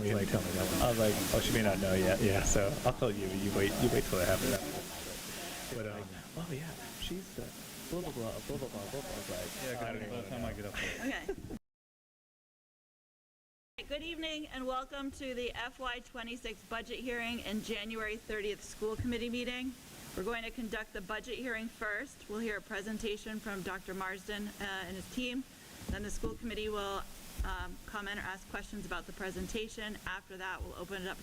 want me to tell me that one. I was like, oh, she may not know yet. Yeah, so I'll tell you. You wait till it happens. But oh yeah, she's blah blah blah blah blah blah blah. I was like, Yeah, I don't even by the time know. I get up there. Okay. Good evening and welcome to the FY26 budget hearing and January 30th school committee meeting. We're going to conduct the budget hearing first. We'll hear a presentation from Dr. Marsden and his team. Then the school committee will comment or ask questions about the presentation. After that, we'll open it up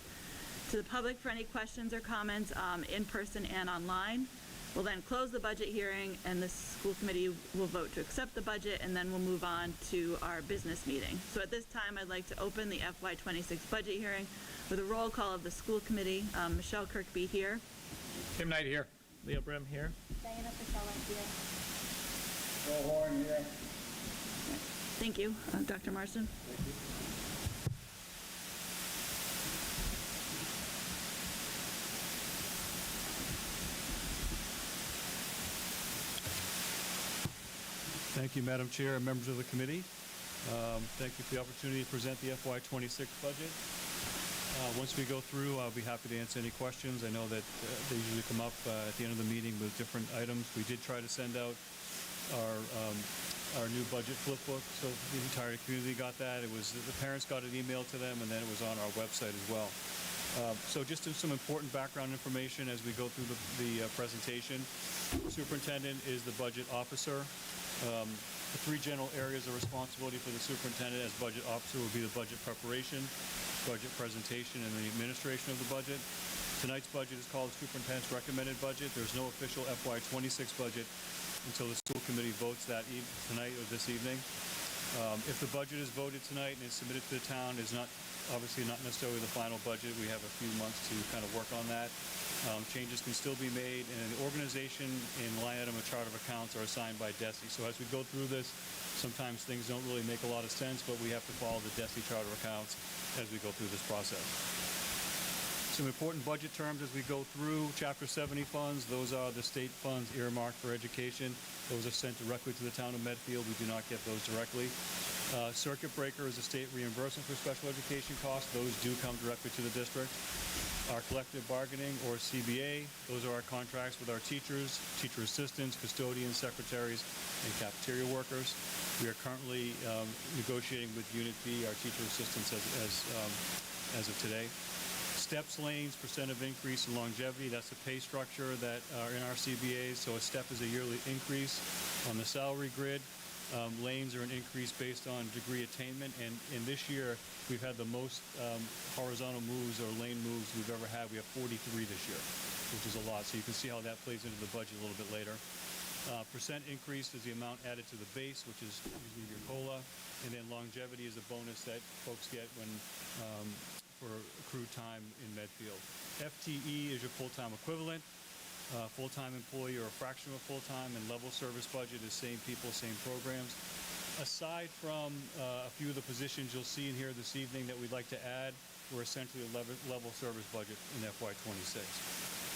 to the public for any questions or comments in person and online. We'll then close the budget hearing and the school committee will vote to accept the budget, and then we'll move on to our business meeting. So at this time, I'd like to open the FY26 budget hearing with a roll call of the school committee. Michelle Kirkby here. Tim Knight here. Leo Brim here. Diana Priscilla here. Joe Horn here. Thank you. Dr. Marsden. Thank you, Madam Chair and members of the committee. Thank you for the opportunity to present the FY26 budget. Once we go through, I'll be happy to answer any questions. I know that they usually come up at the end of the meeting with different items. We did try to send out our new budget flip book, so the entire community got that. It was the parents got an email to them, and then it was on our website as well. So just some important background information as we go through the presentation. The superintendent is the budget officer. The three general areas of responsibility for the superintendent as budget officer will be the budget preparation, budget presentation, and the administration of the budget. Tonight's budget is called the superintendent's recommended budget. There's no official FY26 budget until the school committee votes that tonight or this evening. If the budget is voted tonight and is submitted to the town, is obviously not necessarily the final budget. We have a few months to kind of work on that. Changes can still be made, and the organization and line item of chart of accounts are assigned by DESI. So as we go through this, sometimes things don't really make a lot of sense, but we have to follow the DESI chart of accounts as we go through this process. Some important budget terms as we go through. Chapter 70 funds, those are the state funds earmarked for education. Those are sent directly to the town of Medfield. We do not get those directly. Circuit breaker is a state reimbursement for special education costs. Those do come directly to the district. Our collective bargaining, or CBA, those are our contracts with our teachers, teacher assistants, custodians, secretaries, and cafeteria workers. We are currently negotiating with Unit B, our teacher assistants, as of today. Steps, lanes, percent of increase, and longevity, that's the pay structure that are in our CBAs. So a step is a yearly increase on the salary grid. Lanes are an increase based on degree attainment, and in this year we've had the most horizontal moves or lane moves we've ever had. We have 43 this year, which is a lot. So you can see how that plays into the budget a little bit later. Percent increase is the amount added to the base, which is usually your COLA, and then longevity is a bonus that folks get when for accrued time in Medfield. FTE is your full-time equivalent. Full-time employee or a fraction of a full-time, and level service budget is same people, same programs. Aside from a few of the positions you'll see in here this evening that we'd like to add, we're essentially a level service budget in FY26.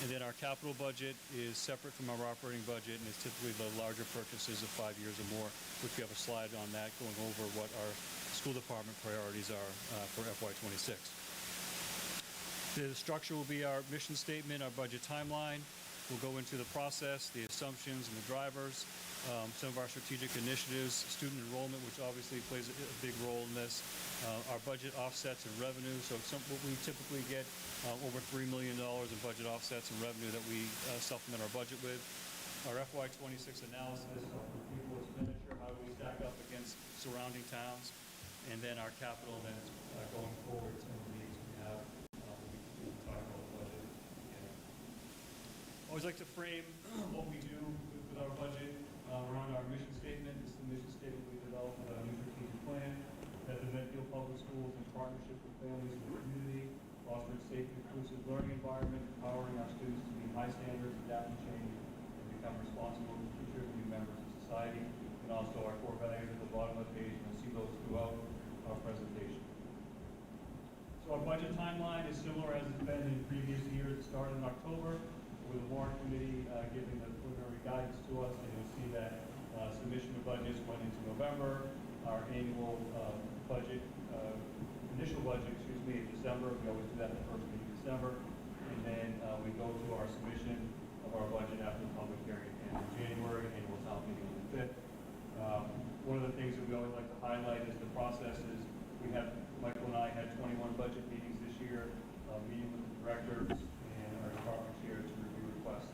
And then our capital budget is separate from our operating budget, and it's typically the larger purchases of 5 years or more, which we have a slide on that going over what our school department priorities are for FY26. The structure will be our mission statement, our budget timeline. We'll go into the process, the assumptions, and the drivers, some of our strategic initiatives, student enrollment, which obviously plays a big role in this, our budget offsets and revenue. So what we typically get over $3 million in budget offsets and revenue that we supplement our budget with. Our FY26 analysis of pupil expenditure, how do we stack up against surrounding towns, and then our capital events going forward, some of the needs we have. We talk about the budget. Always like to frame what we do with our budget around our mission statement. This is the mission statement we developed with our new strategic plan. At the Medfield Public Schools, in partnership with families and the community, fostering safe, inclusive learning environment, empowering our students to meet high standards, adapt and change, and become responsible and contributing members of society. And also our core values at the bottom of the page, and you'll see those throughout our presentation. So our budget timeline is similar as it's been in previous years. It started in October with the warrant committee giving the preliminary guidance to us, and you'll see that submission of budgets went into November. Our annual budget, initial budget, meeting in December. We always do that the first meeting in December. And then we go to our submission of our budget after the public hearing in January, annual town meeting on the 5th. One of the things that we always like to highlight is the process is Michael and I had 21 budget meetings this year, meeting with the directors and our department chair to review requests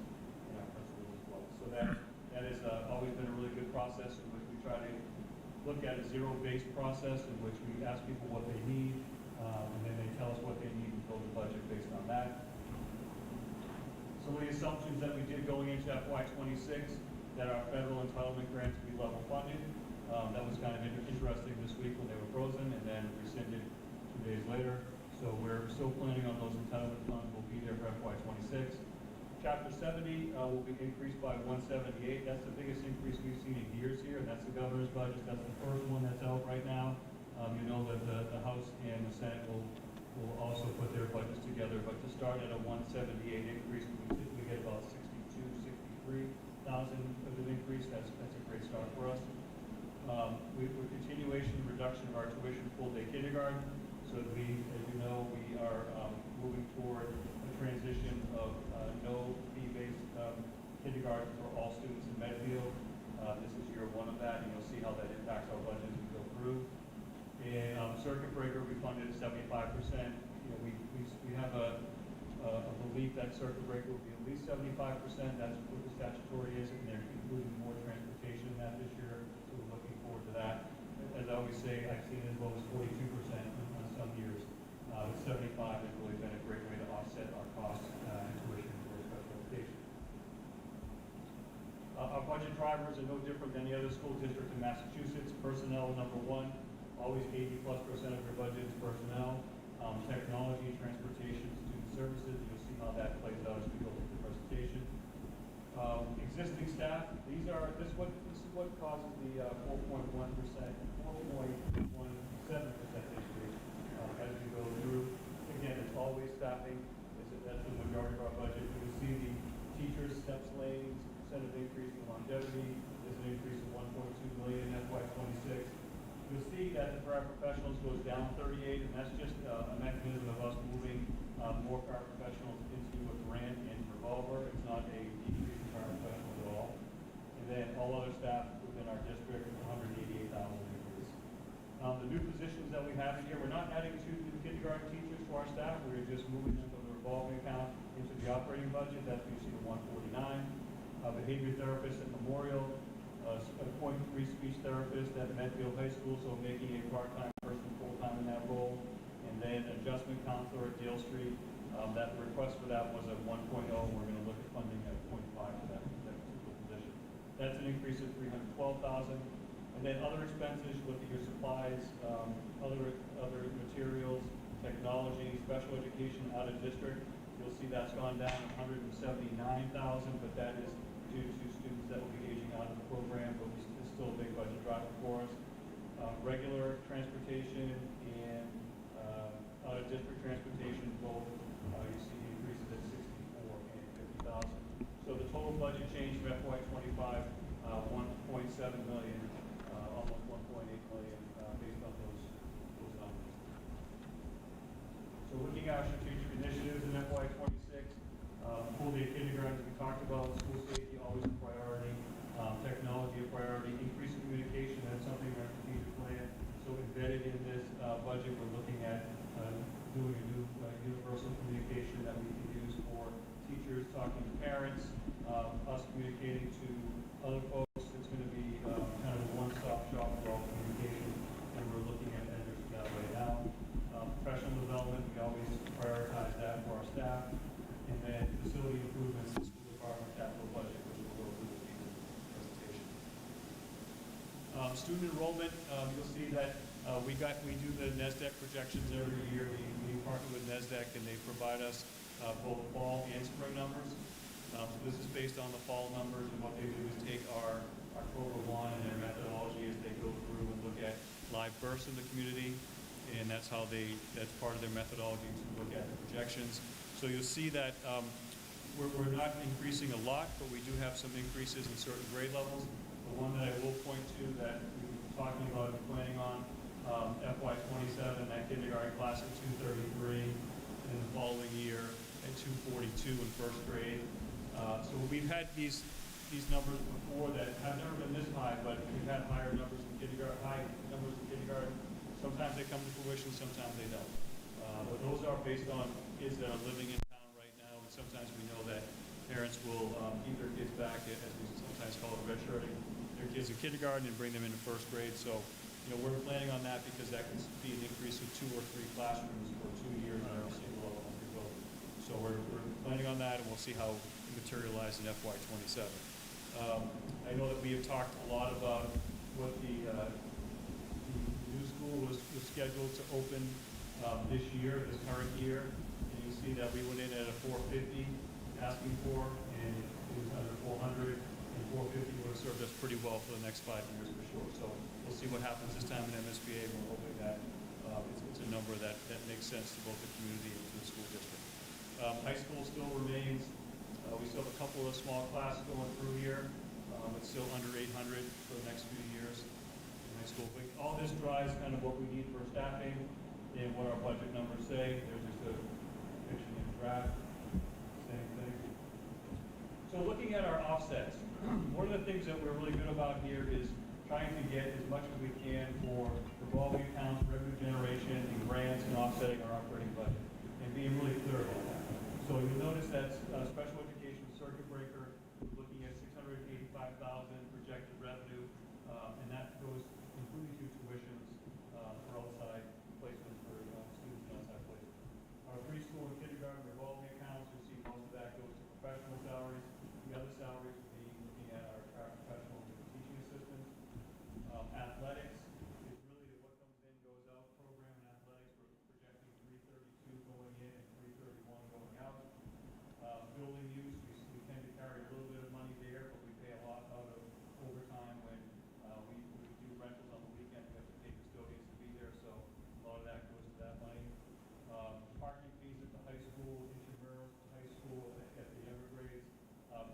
and our principals as well. So that has always been a really good process in which we try to look at a zero-based process in which we ask people what they need, and then they tell us what they need and build a budget based on that. Some of the assumptions that we did going into FY26, that our federal entitlement grants would be level funded. That was kind of interesting this week when they were frozen and then rescinded 2 days later. So we're still planning on those entitlement funds will be there for FY26. Chapter 70 will be increased by 178. That's the biggest increase we've seen in years here, and that's the governor's budget. That's the first one that's out right now. You know that the House and the Senate will also put their budgets together, but to start at a 178 increase, we typically get about 63,000 of an increase. That's a great start for us. We're continuation and reduction of our tuition full-day kindergarten. So we, as you know, we are moving toward a transition of no fee-based kindergarten for all students in Medfield. This is year one of that, and you'll see how that impacts our budget as we go through. And circuit breaker, we funded at 75%. You know, we have a belief that circuit breaker will be at least 75%. That's what the statutory is, and they're including more transportation in that this year. So we're looking forward to that. As I always say, I've seen as low as 42% on some years. With 75 has really been a great way to offset our costs and tuition for special education. Our budget drivers are no different than any other school district in Massachusetts. Personnel, number one, always 80+% of your budget is personnel. Technology, transportation, student services, you'll see how that plays out as we go through the presentation. Existing staff, this is what causes the 4.1%, 4.17% increase as we go through. Again, it's always staffing. That's the majority of our budget. You can see the teachers, steps, lanes, percent of increase in longevity. There's an increase of 1.2 million in FY26. You'll see that the paraprofessionals goes down 38, and that's just a mechanism of us moving more paraprofessionals into a grant and revolver. It's not a decrease in paraprofessionals at all. And then all other staff within our district, 188,000 increase. The new positions that we have in here, we're not adding two new kindergarten teachers to our staff. We're just moving them from the revolving account into the operating budget. That's what you see the 149. Behavior therapist at Memorial, a .3 speech therapist at Medfield High School, so making a part-time person full-time in that role. And then adjustment counselor at Dale Street. That request for that was a 1.0. We're going to look at funding at 0.5 for that particular position. That's an increase of 312,000. And then other expenses, you look at your supplies, other materials, technology, special education out of district. You'll see that's gone down 179,000, but that is due to students that will be aging out of the program, but it's still a big budget driver for us. Regular transportation and out-of-district transportation, both you see increases at 64 and 50,000. So the total budget change for FY25, 1.7 million, almost 1.8 million based on those numbers. So looking at our strategic initiatives in FY26, full-day kindergarten, as we talked about, school safety always a priority, technology a priority, increasing communication, that's something in our strategic plan. So embedded in this budget, we're looking at doing a new universal communication that we can use for teachers talking to parents, us communicating to other folks. It's going to be kind of a one-stop shop for all communication, and we're looking at vendors that way now. Professional development, we always prioritize that for our staff. And then facility improvements, the school department capital budget, which we'll go through with the presentation. Student enrollment, you'll see that we do the NESDEC projections every year. We partner with NESDEC, and they provide us both fall and spring numbers. So this is based on the fall numbers, and what they do is take our Cobra 1 and their methodology as they go through and look at live births in the community, and that's part of their methodology to look at the projections. So you'll see that we're not increasing a lot, but we do have some increases in certain grade levels. The one that I will point to that we've been talking about and planning on FY '27, that kindergarten class at 233, and the following year at 242 in first grade. So we've had these numbers before that have never been this high, but we've had higher numbers in kindergarten, high numbers in kindergarten. Sometimes they come to fruition, sometimes they don't. But those are based on kids that are living in town right now, and sometimes we know that parents will keep their kids back, as we sometimes call it, redshirting their kids in kindergarten and bring them into first grade. So, we're planning on that because that can be an increase of 2 or 3 classrooms for 2 years in every single elementary building. So we're planning on that, and we'll see how it materializes in FY '27. I know that we have talked a lot about what the new school was scheduled to open this current year, and you see that we went in at a 450 asking for, and it was under 400, and 450 would have served us pretty well for the next 5 years for sure. So we'll see what happens this time in MSBA, and we're hoping that it's a number that makes sense to both the community and to the school district. High school still remains. We still have a couple of small classes going through here. It's still under 800 for the next few years in high school. But all this drives kind of what we need for staffing and what our budget numbers say. There's just a picture in the draft. Same thing. So looking at our offsets, one of the things that we're really good about here is trying to get as much as we can for revolving accounts, revenue generation, and grants, and offsetting our operating budget, and being really clear about that. So you'll notice that special education circuit breaker, we're looking at $685,000 projected revenue, and that goes including to tuitions for outside placement for students in outside placement. Our preschool and kindergarten revolving accounts, you'll see most of that goes to professional salaries. The other salaries will be looking at our professional teaching assistants. Athletics is really what comes in, goes out. Program and athletics, we're projecting 332 going in and 331 going out. Building use, we tend to carry a little bit of money there, but we pay a lot out of overtime when we do rentals on the weekend. We have to pay custodians to be there, so a lot of that goes to that money. Parking fees at the high school, intramurals at the high school, at the younger grades.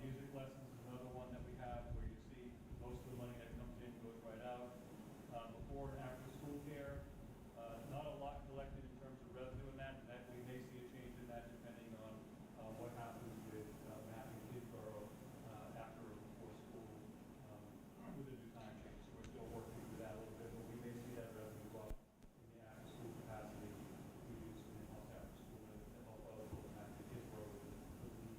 Music lessons is another one that we have where you see most of the money that comes in goes right out. Before and after school care, not a lot collected in terms of revenue in that, and that we may see a change in that depending on what happens with mapping Kidsborough after or before school with a new time change. So we're still working through that a little bit, but we may see that revenue go up in the after school capacity. We use some in-house after school to help other people map Kidsborough with the need.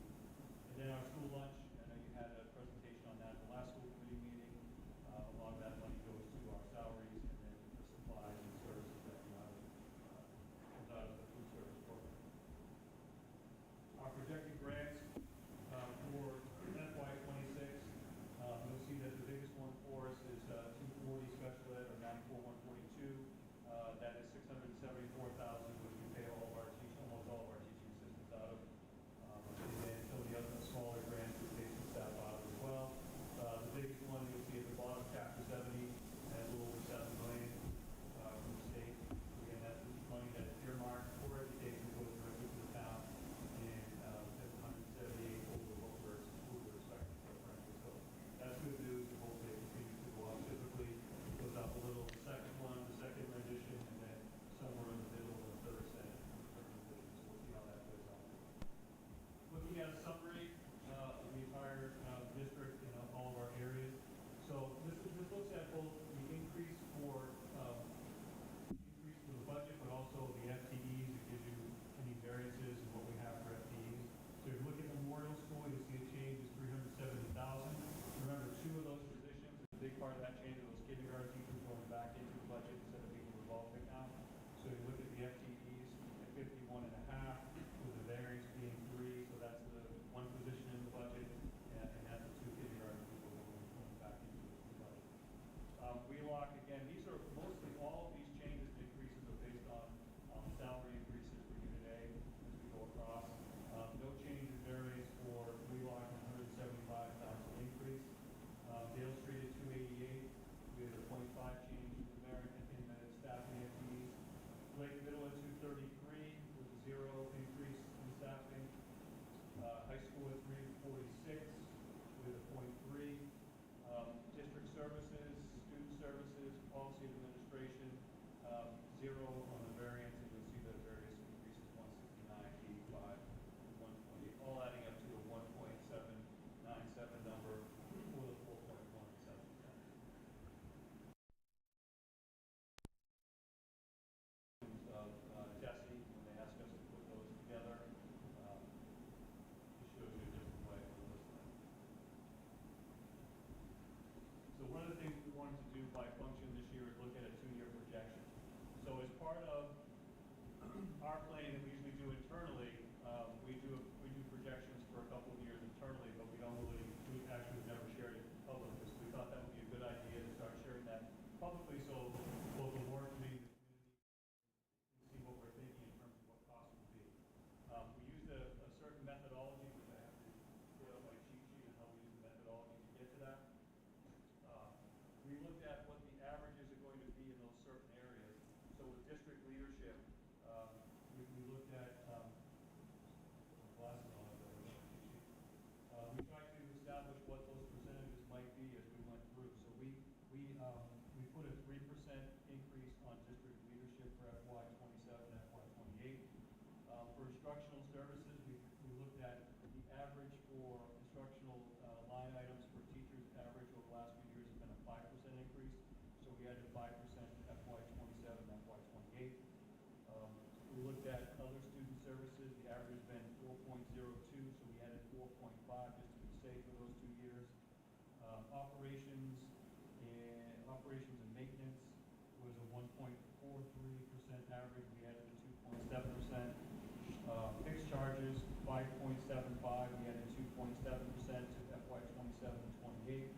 And then our school lunch, I know you had a presentation on that at the last school committee meeting. A lot of that money goes to our salaries and then the supplies and services that comes out of the food service program. Our projected grants for FY '26, you'll see that the biggest one for us is 240 special ed, or 94,142. That is 674,000, which we pay almost all of our teaching assistants out of. And then some of the other smaller grants we pay some staff out of as well. The biggest one you'll see at the bottom, Chapter 70, has a little over $7 million from the state. Again, that's money that is earmarked for education, goes directly to the town, and that's 178 over what we're expecting, quite frankly. So that's good news, and hopefully it continues to go up. Typically, it goes up a little the second one, the second rendition, and then somewhere in the middle of the third set. So we'll see how that plays out. Looking at a summary of the entire district in all of our areas. So this looks at both the increase for the budget, but also the FTEs. It gives you any variances in what we have for FTEs. So if you look at Memorial School, you'll see a change is $370,000. Remember, 2 of those positions, a big part of that change are those kindergarten teachers going back into the budget instead of being a revolving account. So you look at the FTEs at 51.5, with the variance being 3, so that's the 1 position in the budget, and that's the 2 kindergarten people going back into the budget. WheeLock, again, these are mostly all of these changes and increases are based on salary increases for Unit A as we go across. No change in variance for WheeLock, 175,000 increase. Dale Street at 288, part of our planning that we usually do internally, we do projections for a couple of years internally, but we actually never shared it publicly. So we thought that would be a good idea to start sharing that publicly, so both the warrant committee and the community can see what we're thinking in terms of what costs would be. We used a certain methodology, which I have to put up my cheat sheet on how we use the methodology to get to that. We looked at what the averages are going to be in those certain areas. So with district leadership, we looked at we tried to establish what those percentages might be as we went through. So we put a 3% increase on district leadership for FY27, FY28. For instructional services, we looked at the average for instructional line items for teachers. Average over the last few years has been a 5% increase. So we added 5% to FY27, FY28. We looked at other student services. The average has been 4.02, so we added 4.5 just to be safe for those 2 years. Operations and maintenance was a 1.43% average. We added a 2.7%. Fixed charges, 5.75. We added 2.7% to FY27 and 28.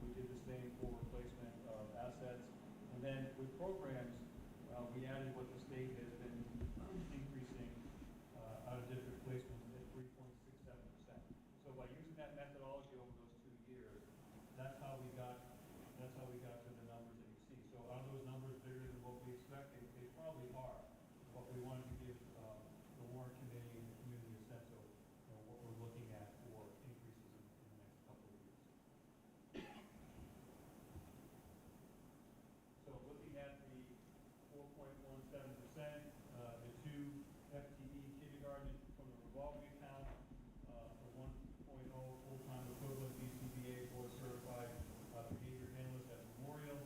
We did the same for replacement of assets. And then with programs, we added what the state has been increasing out of district placement at 3.67%. So by using that methodology over those 2 years, that's how we got to the numbers that you see. So are those numbers bigger than what we expected? They probably are. But we wanted to give the warrant committee and the community a sense of what we're looking at for increases in the next couple of years. So looking at the 4.17%, the 2 FTE kindergarten from the revolving account, the 1.0 full-time equivalent BCBA board certified behavior analyst at Memorial,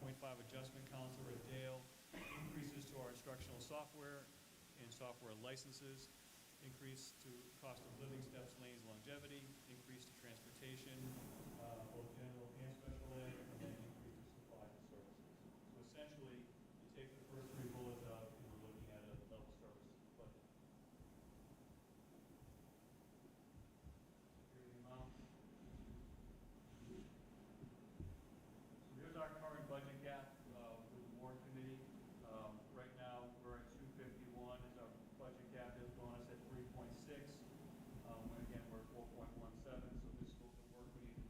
0.5 adjustment counselor at Dale, increases to our instructional software and software licenses, increase to cost of living, steps, lanes, longevity, increase to transportation, both general and special ed, and then increase to supplies and services. So essentially, you take the first 3 bullets out, and we're looking at a level services budget. Security amount. So here's our current budget gap with the warrant committee. Right now, we're at 251 is our budget gap. Has gone us at 3.6. When again, we're at 4.17, so this scope of work we need to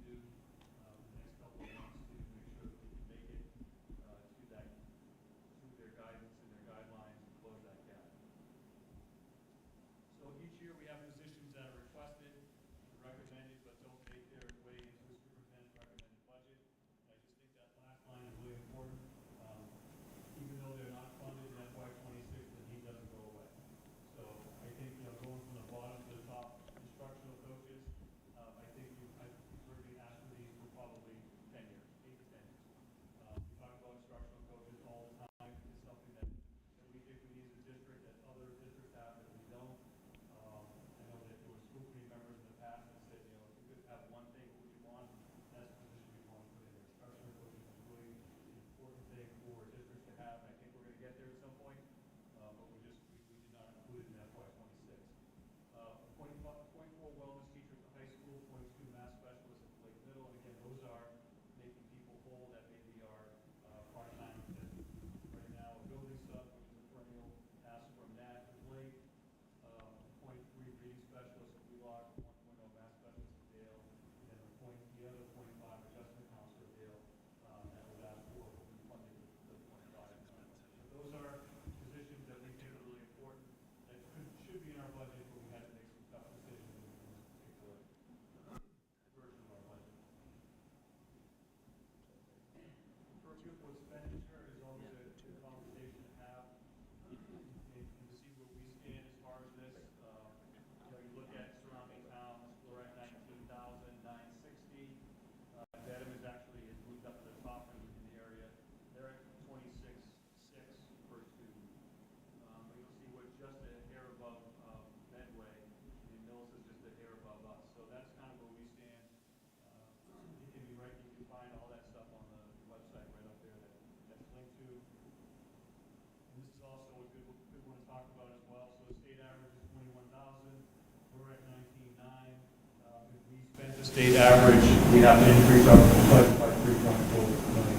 state average, we have to increase our budget by $3.4 million.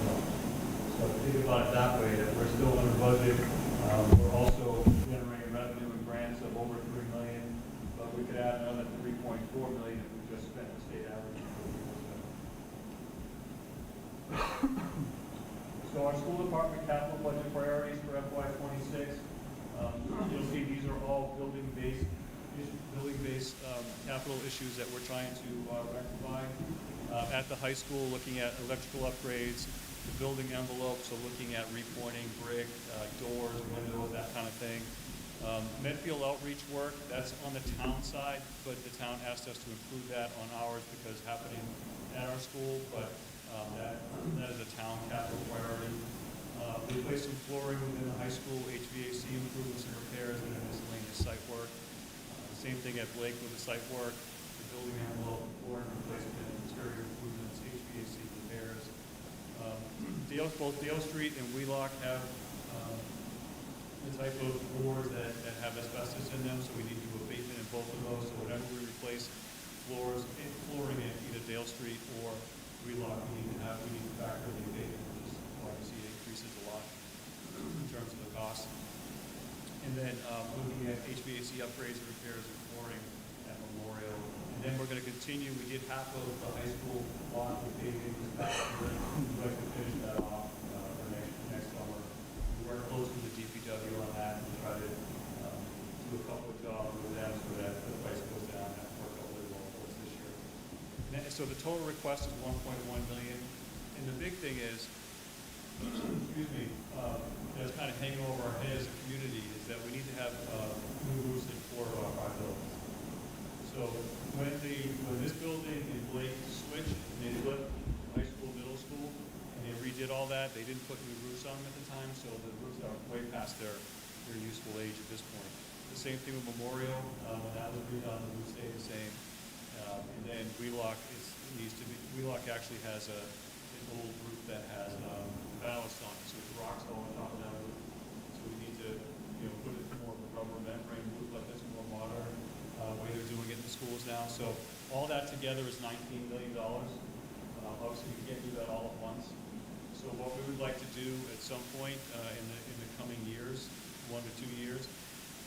So think about it that way, that we're still under budget. We're also generating revenue and grants of over $3 million, but we could add another $3.4 million if we just spent the state average. So our school department capital budget priorities for FY26, you'll see these are all building-based capital issues that we're trying to rectify. At the high school, looking at electrical upgrades, the building envelope, so looking at repointing brick, doors, windows, that kind of thing. Medfield outreach work, that's on the town side, but the town asked us to include that on ours because it's happening at our school, but that is a town capital priority. We replaced some flooring within the high school, HVAC improvements and repairs, and miscellaneous site work. Same thing at Blake with the site work, the building envelope, flooring replacement, interior improvements, HVAC repairs. Both Dale Street and Wheelock have the type of floors that have asbestos in them, so we need to do abatement in both of those. So whenever we replace flooring in either Dale Street or Wheelock, we need to factor the abatement, which is why you see it increases a lot in terms of the cost. And then looking at HVAC upgrades and repairs and flooring at Memorial. And then we're going to continue. We did half of the high school block with paving this past year. We'd like to finish that off for next summer. We work closely with DPW on that and try to do a couple of jobs with them so that the price goes down. That worked out really well for us this year. So the total request is $1.1 million. And the big thing is, excuse me, that's kind of hanging over our head as a community is that we need to have new roofs in 4 of our 5 buildings. So when this building in Blake switched, and they flipped high school, middle school, and they redid all that, they didn't put new roofs on them at the time, so the roofs are way past their useful age at this point. The same thing with Memorial. When that was redone, the roof stayed the same. And then Wheelock Wheelock actually has an old roof that has ballast on it, so it's rocks all on top of that roof. So we need to, put it more of a rubber membrane roof like this, more modern way they're doing it in the schools now. So all that together is $19 million. Obviously, we can't do that all at once. So what we would like to do at some point in the coming years, 1 to 2 years,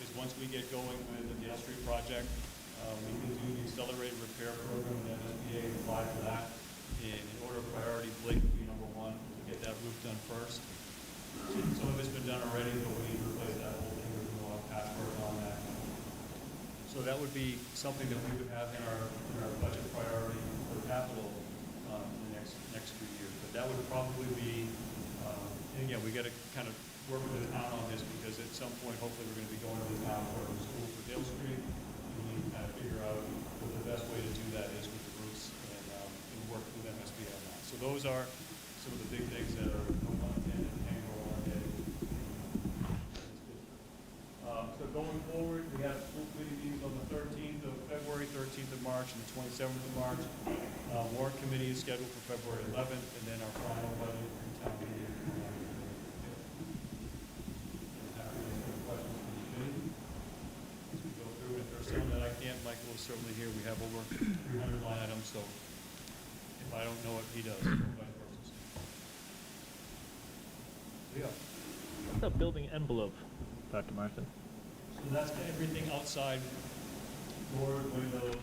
is once we get going with the Dale Street project, we can do the accelerated repair program and MSBA and apply for that. In order of priority, Blake would be number 1. We'll get that roof done first. Some of it's been done already, but we need to replace that whole thing. We're doing a lot of patchwork on that. So that would be something that we would have in our budget priority for capital in the next few years. But that would probably be, and again, we got to kind of work with the town on this because at some point, hopefully, we're going to be going to the town for the school for Dale Street. We need to kind of figure out what the best way to do that is with the roofs and work with MSB on that. So those are some of the big things that are hanging over our head. So going forward, we have school committee meetings on the 13th of February, 13th of March, and the 27th of March. Warrant committee is scheduled for February 11th, and then our final budget and town meeting. As we go through, if there's some that I can't, Michael is certainly here. We have over 300 line items, so if I don't know it, he does. Vice versa. Yeah. What's that building envelope, Dr. Marston? So that's everything outside, doors, windows,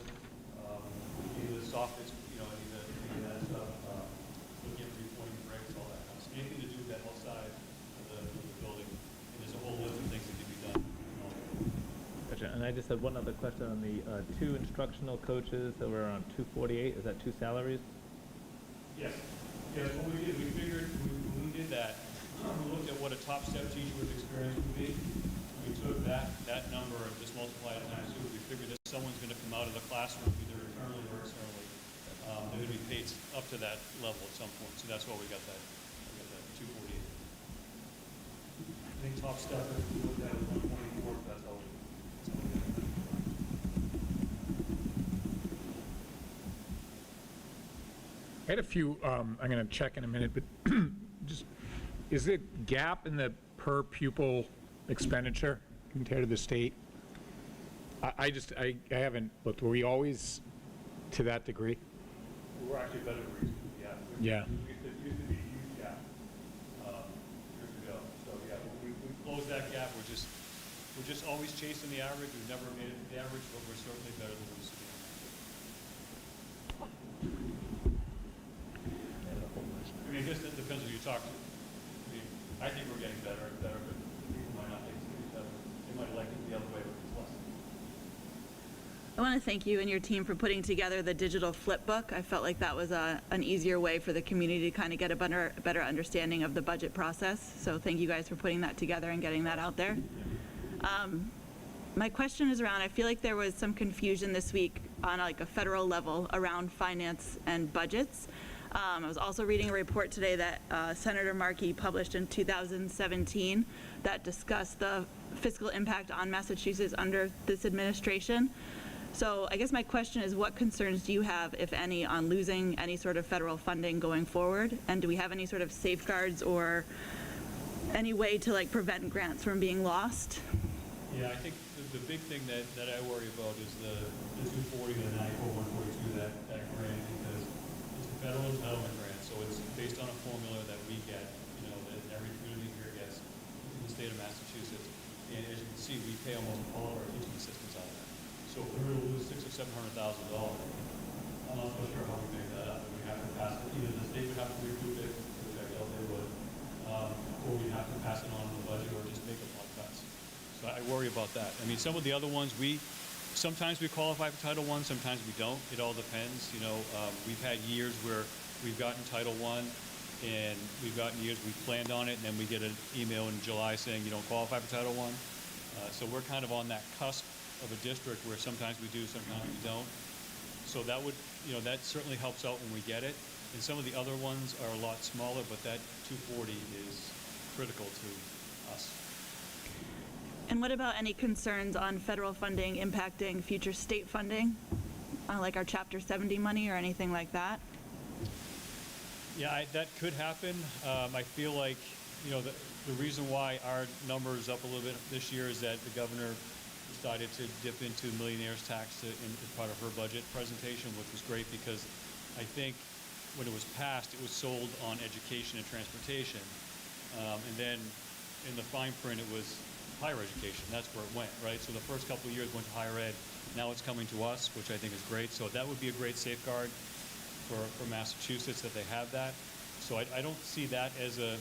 any of the soffits, any of that stuff, looking at repointing bricks, all that kind of stuff. Anything to do with that outside of the building. And there's a whole list of things that can be done. Gotcha. And I just had one other question on the 2 instructional coaches that were around $248. Is that 2 salaries? Yes. Yes, what we did, we figured when we did that, we looked at what a top step teacher with experience would be. We took that number and just multiplied it times 2. We figured that someone's going to come out of the classroom either internally or externally. They're going to be paid up to that level at some point. So that's why we got that 248. I think top step, if we looked at it, 124. That's all. I had a few, I'm going to check in a minute, but just, is it gap in the per pupil expenditure compared to the state? I haven't looked. Were we always to that degree? we're actually better than we used to be. Yeah. It used to be a huge gap years ago. So yeah, we closed that gap. We're just always chasing the average. We've never made it to the average, but we're certainly better than we used to be. I mean, I guess that depends who you talk to. I mean, I think we're getting better and better, but people might not think it's getting better. They might like it the other way, but it's less. I want to thank you and your team for putting together the digital flip book. I felt like that was an easier way for the community to kind of get a better understanding of the budget process. So thank you guys for putting that together and getting that out there. My question is around, I feel like there was some confusion this week on like a federal level around finance and budgets. I was also reading a report today that Senator Markey published in 2017 that discussed the fiscal impact on Massachusetts under this administration. So I guess my question is, what concerns do you have, if any, on losing any sort of federal funding going forward? And do we have any sort of safeguards or any way to like prevent grants from being lost? Yeah, I think the big thing that I worry about is the 240 and the 94-142, that grant, because it's a federal entitlement grant, so it's based on a formula that we get, that every community here gets in the state of Massachusetts. And as you can see, we pay almost all of our teaching assistants out of that. So if we were to lose $600,000 or $700,000, I'm not so sure how we make that up. We have to pass it, either the state would have to recoup it, which I doubt they would, or we'd have to pass it on to the budget or just make a lot of cuts. So I worry about that. I mean, some of the other ones, sometimes we qualify for Title I, sometimes we don't. It all depends. We've had years where we've gotten Title I, and we've gotten years we've planned on it, and then we get an email in July saying you don't qualify for Title I. So we're kind of on that cusp of a district where sometimes we do, sometimes we don't. So that would, that certainly helps out when we get it. And some of the other ones are a lot smaller, but that 240 is critical to us. And what about any concerns on federal funding impacting future state funding, like our Chapter 70 money or anything like that? Yeah, that could happen. I feel like, the reason why our number is up a little bit this year is that the governor decided to dip into millionaires tax as part of her budget presentation, which was great because I think when it was passed, it was sold on education and transportation. And then in the fine print, it was higher education. That's where it went, right? So the first couple of years went to higher ed. Now it's coming to us, which I think is great. So that would be a great safeguard for Massachusetts that they have that. So I don't see that as an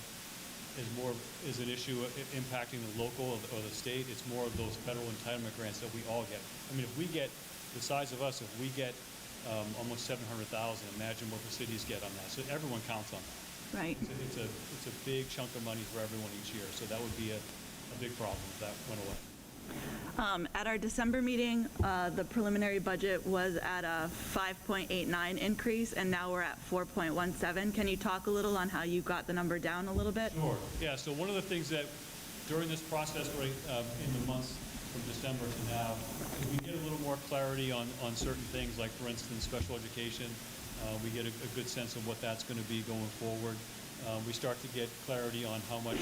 issue impacting the local or the state. It's more of those federal entitlement grants that we all get. I mean, if we get the size of us, if we get almost 700,000, imagine what the cities get on that. So everyone counts on that. Right. It's a big chunk of money for everyone each year. So that would be a big problem if that went away. At our December meeting, the preliminary budget was at a 5.89 increase, and now we're at 4.17. Can you talk a little on how you got the number down a little bit? Sure. Yeah, so one of the things that during this process, in the months from December to now, is we get a little more clarity on certain things, like, for instance, special education. We get a good sense of what that's going to be going forward. We start to get clarity on how much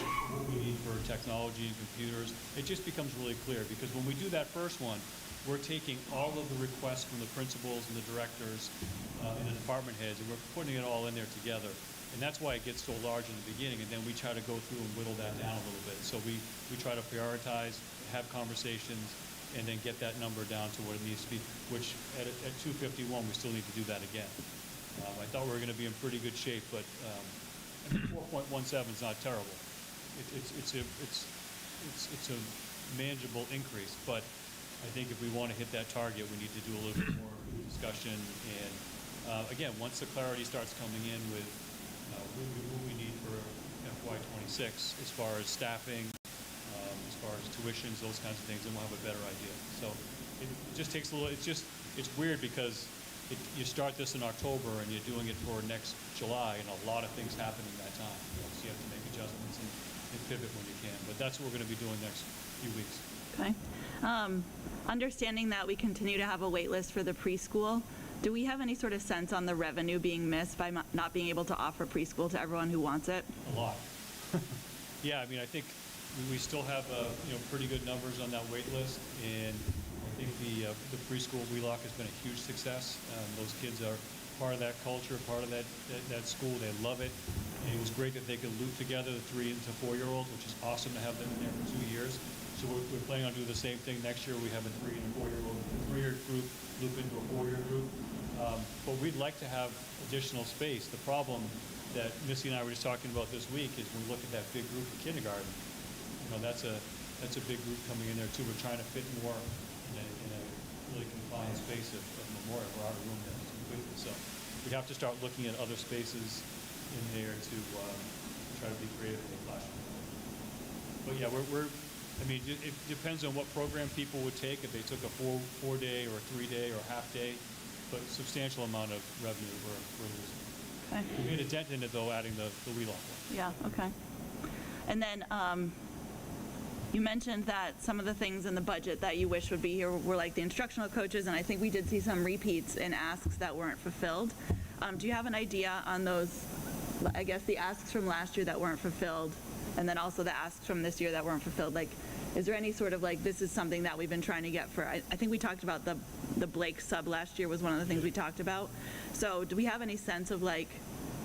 we need for technology and computers. It just becomes really clear because when we do that first one, we're taking all of the requests from the principals and the directors and the department heads, and we're putting it all in there together. And that's why it gets so large in the beginning, and then we try to go through and whittle that down a little bit. So we try to prioritize, have conversations, and then get that number down to what it needs to be, which at 251, we still need to do that again. I thought we were going to be in pretty good shape, but 4.17 is not terrible. It's a manageable increase, but I think if we want to hit that target, we need to do a little bit more discussion. And again, once the clarity starts coming in with what we need for FY26 as far as staffing, as far as tuitions, those kinds of things, then we'll have a better idea. So it just takes a little. It's weird because you start this in October and you're doing it for next July, and a lot of things happen in that time. So you have to make adjustments and pivot when you can. But that's what we're going to be doing next few weeks. Okay. Understanding that we continue to have a wait list for the preschool, do we have any sort of sense on the revenue being missed by not being able to offer preschool to everyone who wants it? A lot. Yeah, I mean, I think we still have pretty good numbers on that wait list, and I think the preschool WheeLock has been a huge success. Those kids are part of that culture, part of that school. They love it. And it was great that they could loop together the 3 to 4-year-olds, which is awesome to have them in there for 2 years. So we're planning on doing the same thing next year. We have a 3 and 4-year-old, 3-year group loop into a 4-year group. But we'd like to have additional space. The problem that Missy and I were just talking about this week is when we look at that big group of kindergarten. That's a big group coming in there too. We're trying to fit more in a really confined space of Memorial. We're out of room there completely. So we'd have to start looking at other spaces in there to try to be creative in the classroom. But yeah, it depends on what program people would take. If they took a 4-day or a 3-day or half-day, but substantial amount of revenue we're losing. Okay. We made a dent in it though, adding the wheel off one. Yeah, okay. And then you mentioned that some of the things in the budget that you wish would be here were like the instructional coaches, and I think we did see some repeats in asks that weren't fulfilled. Do you have an idea on those, I guess the asks from last year that weren't fulfilled, and then also the asks from this year that weren't fulfilled? Like, is there any sort of like, this is something that we've been trying to get for, I think we talked about the Blake sub last year was one of the things we talked about. So do we have any sense of like,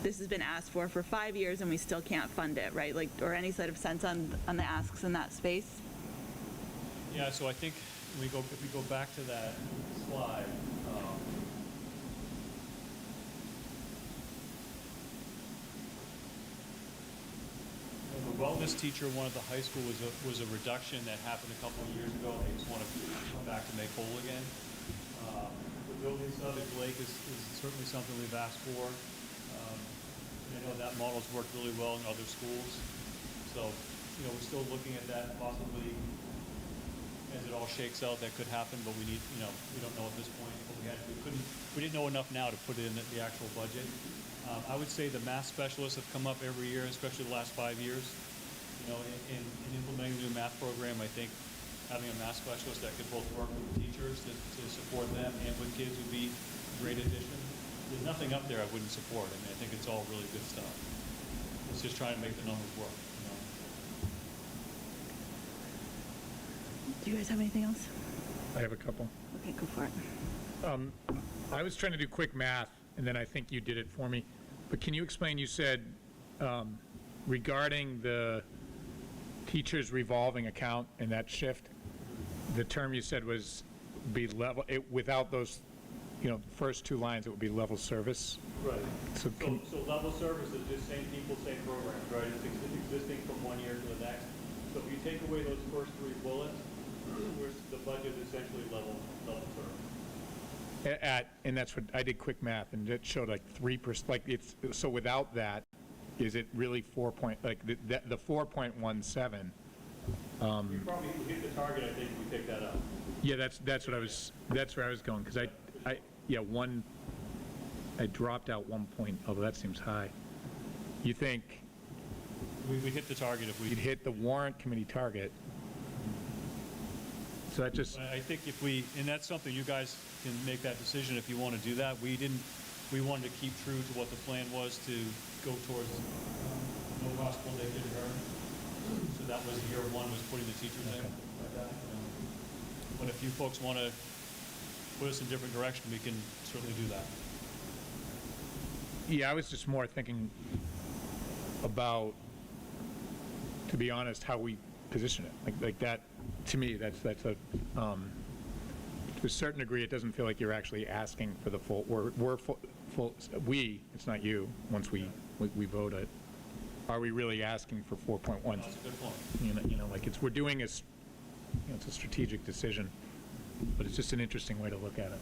this has been asked for 5 years and we still can't fund it, right? Like, or any sort of sense on the asks in that space? Yeah, so I think if we go back to that slide, the wellness teacher one at the high school was a reduction that happened a couple of years ago. They just want to come back to make whole again. The building sub at Blake is certainly something we've asked for. I know that model's worked really well in other schools. So, we're still looking at that possibly as it all shakes out. That could happen, but we don't know at this point. But we didn't know enough now to put it in the actual budget. I would say the math specialists have come up every year, especially the last 5 years. In implementing the new math program, I think having a math specialist that could both work with teachers to support them and with kids would be a great addition. There's nothing up there I wouldn't support. I think it's all really good stuff. It's just trying to make the numbers work. Do you guys have anything else? I have a couple. Okay, go for it. I was trying to do quick math, and then I think you did it for me. But can you explain, you said regarding the teacher's revolving account and that shift, the term you said was be level, without those, first 2 lines, it would be level service. Right. So level service is just same people, same programs, right? It's existing from one year to the next. So if you take away those first 3 bullets, the budget is essentially level service. And that's what I did quick math, and it showed like 3%. Like so without that, is it really 4 point, like the 4.17? You probably hit the target, I think, if we pick that up. Yeah, that's what I was. That's where I was going, because I dropped out 1 point. Although that seems high. You think we hit the target if we you'd hit the warrant committee target? So that just. I think and that's something you guys can make that decision if you want to do that. We wanted to keep true to what the plan was to go towards no cost full day kindergarten. So that was year 1 was putting the teachers in like that. But if you folks want to put us in a different direction, we can certainly do that. Yeah, I was just more thinking about, to be honest, how we position it. Like that, to me, that's a, to a certain degree, it doesn't feel like you're actually asking for the full, we're full, it's not you, once we vote it. Are we really asking for 4.1? That's a good point. Like we're doing it's a strategic decision, but it's just an interesting way to look at it.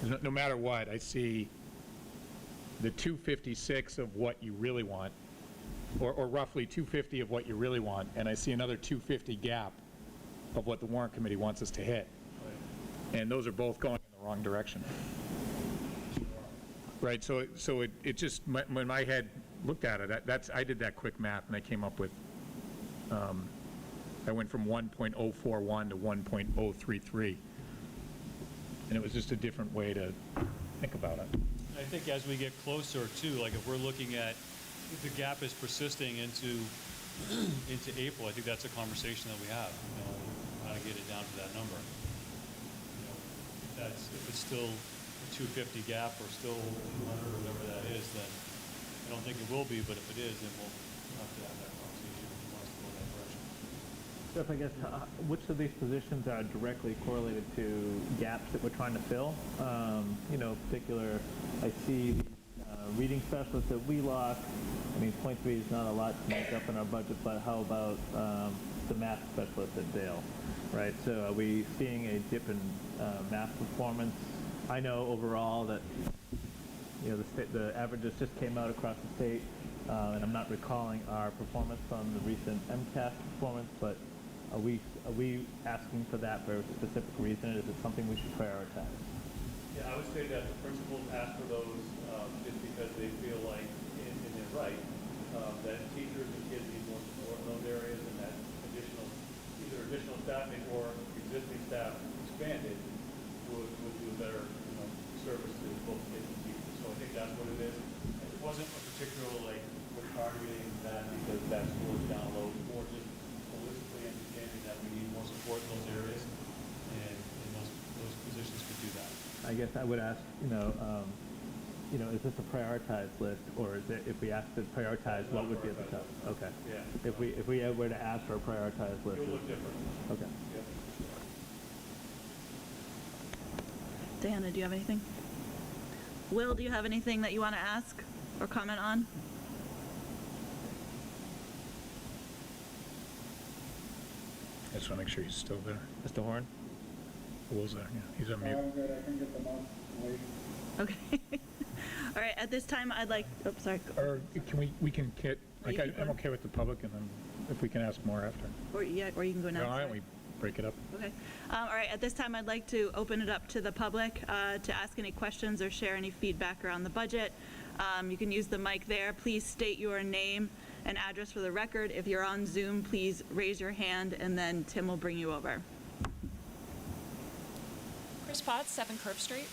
'Cause no matter what, I see the 256 of what you really want, or roughly 250 of what you really want, and I see another 250 gap of what the warrant committee wants us to hit. Right. And those are both going in the wrong direction. Right, so it just, when my head looked at it, I did that quick math, and I came up with, I went from 1.041 to 1.033. And it was just a different way to think about it. I think as we get closer to, like if we're looking at, if the gap is persisting into April, I think that's a conversation that we have, how to get it down to that number. If it's still a 250 gap or still 200 or whatever that is, then I don't think it will be, but if it is, then we'll have to have that conversation if he wants to go that direction. Jeff, I guess, which of these positions are directly correlated to gaps that we're trying to fill? Particular, I see reading specialist at Wheelock. I mean, .3 is not a lot to make up in our budget, but how about the math specialist at Dale, right? So are we seeing a dip in math performance? I know overall that, the averages just came out across the state, and I'm not recalling our performance on the recent MCAS performance, but are we asking for that for a specific reason? Is it something we should prioritize? Yeah, I would say that the principals ask for those just because they feel like, and they're right, that teachers and kids need more support in those areas, and that either additional staffing or existing staff expanded would do a better service to both kids and teachers. So I think that's what it is. It wasn't a particular we're targeting that because that school is down low, more just holistically understanding that we need more support in those areas, and those positions could do that. I guess I would ask, is this a prioritized list, or is it, if we asked to prioritize, what would be at the top? Okay. Yeah. If we were to ask for a prioritized list. It would look different. Okay. Yep. Diana, do you have anything? Will, do you have anything that you want to ask or comment on? I just want to make sure he's still there. Mr. Horn? Will's there, yeah. He's on mute. I'm good, I can get them out late. Okay. All right, at this time, I'd like, sorry. Or can we can get, Or you can I'm go- okay with the public, and then if we can ask more after. Or you can go now. Why sorry. don't we break it up? Okay. All right, at this time, I'd like to open it up to the public to ask any questions or share any feedback around the budget. You can use the mic there. Please state your name and address for the record. If you're on Zoom, please raise your hand, and then Tim will bring you over. Chris Potts, 7 Curve Street.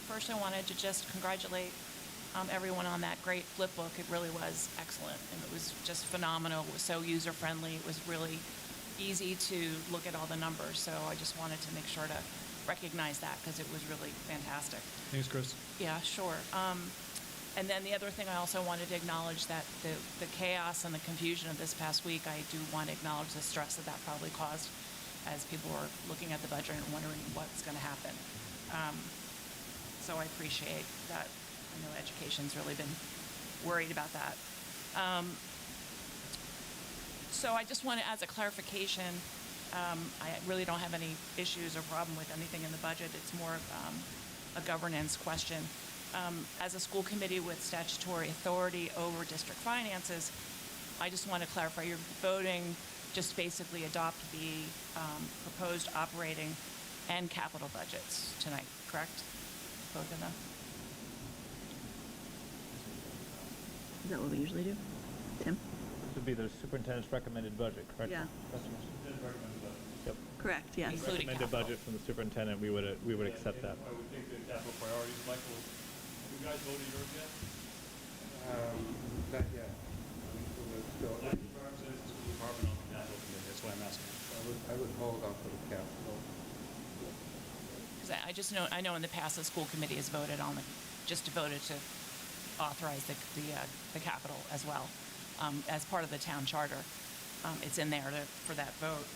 First, I wanted to just congratulate everyone on that great flip book. It really was excellent, and it was just phenomenal. It was so user-friendly. It was really easy to look at all the numbers, so I just wanted to make sure to recognize that because it was really fantastic. Thanks, Chris. Yeah, sure. And then the other thing I also wanted to acknowledge that the chaos and the confusion of this past week, I do want to acknowledge the stress that probably caused as people were looking at the budget and wondering what's going to happen. So I appreciate that. I know education's really been worried about that. So I just want to, as a clarification, I really don't have any issues or problem with anything in the budget. It's more of a governance question. As a school committee with statutory authority over district finances, I just want to clarify, you're voting just basically adopt the proposed operating and capital budgets tonight, correct? Both of them? Is that what we usually do? Tim? This would be the superintendent's recommended budget, correct? Yeah. Yep. Correct, yes. Including Recommended capital. budget from the superintendent, we would accept that. I would think the capital priorities, Michael, have you guys voted yours yet? Not yet. We're still- Like the representatives of the school department on the capital committee, that's why I'm asking. I would hold on for the capital. Because I just know, I know in the past, the school committee has voted on just voted to authorize the capital as well, as part of the town charter. It's in there for that vote.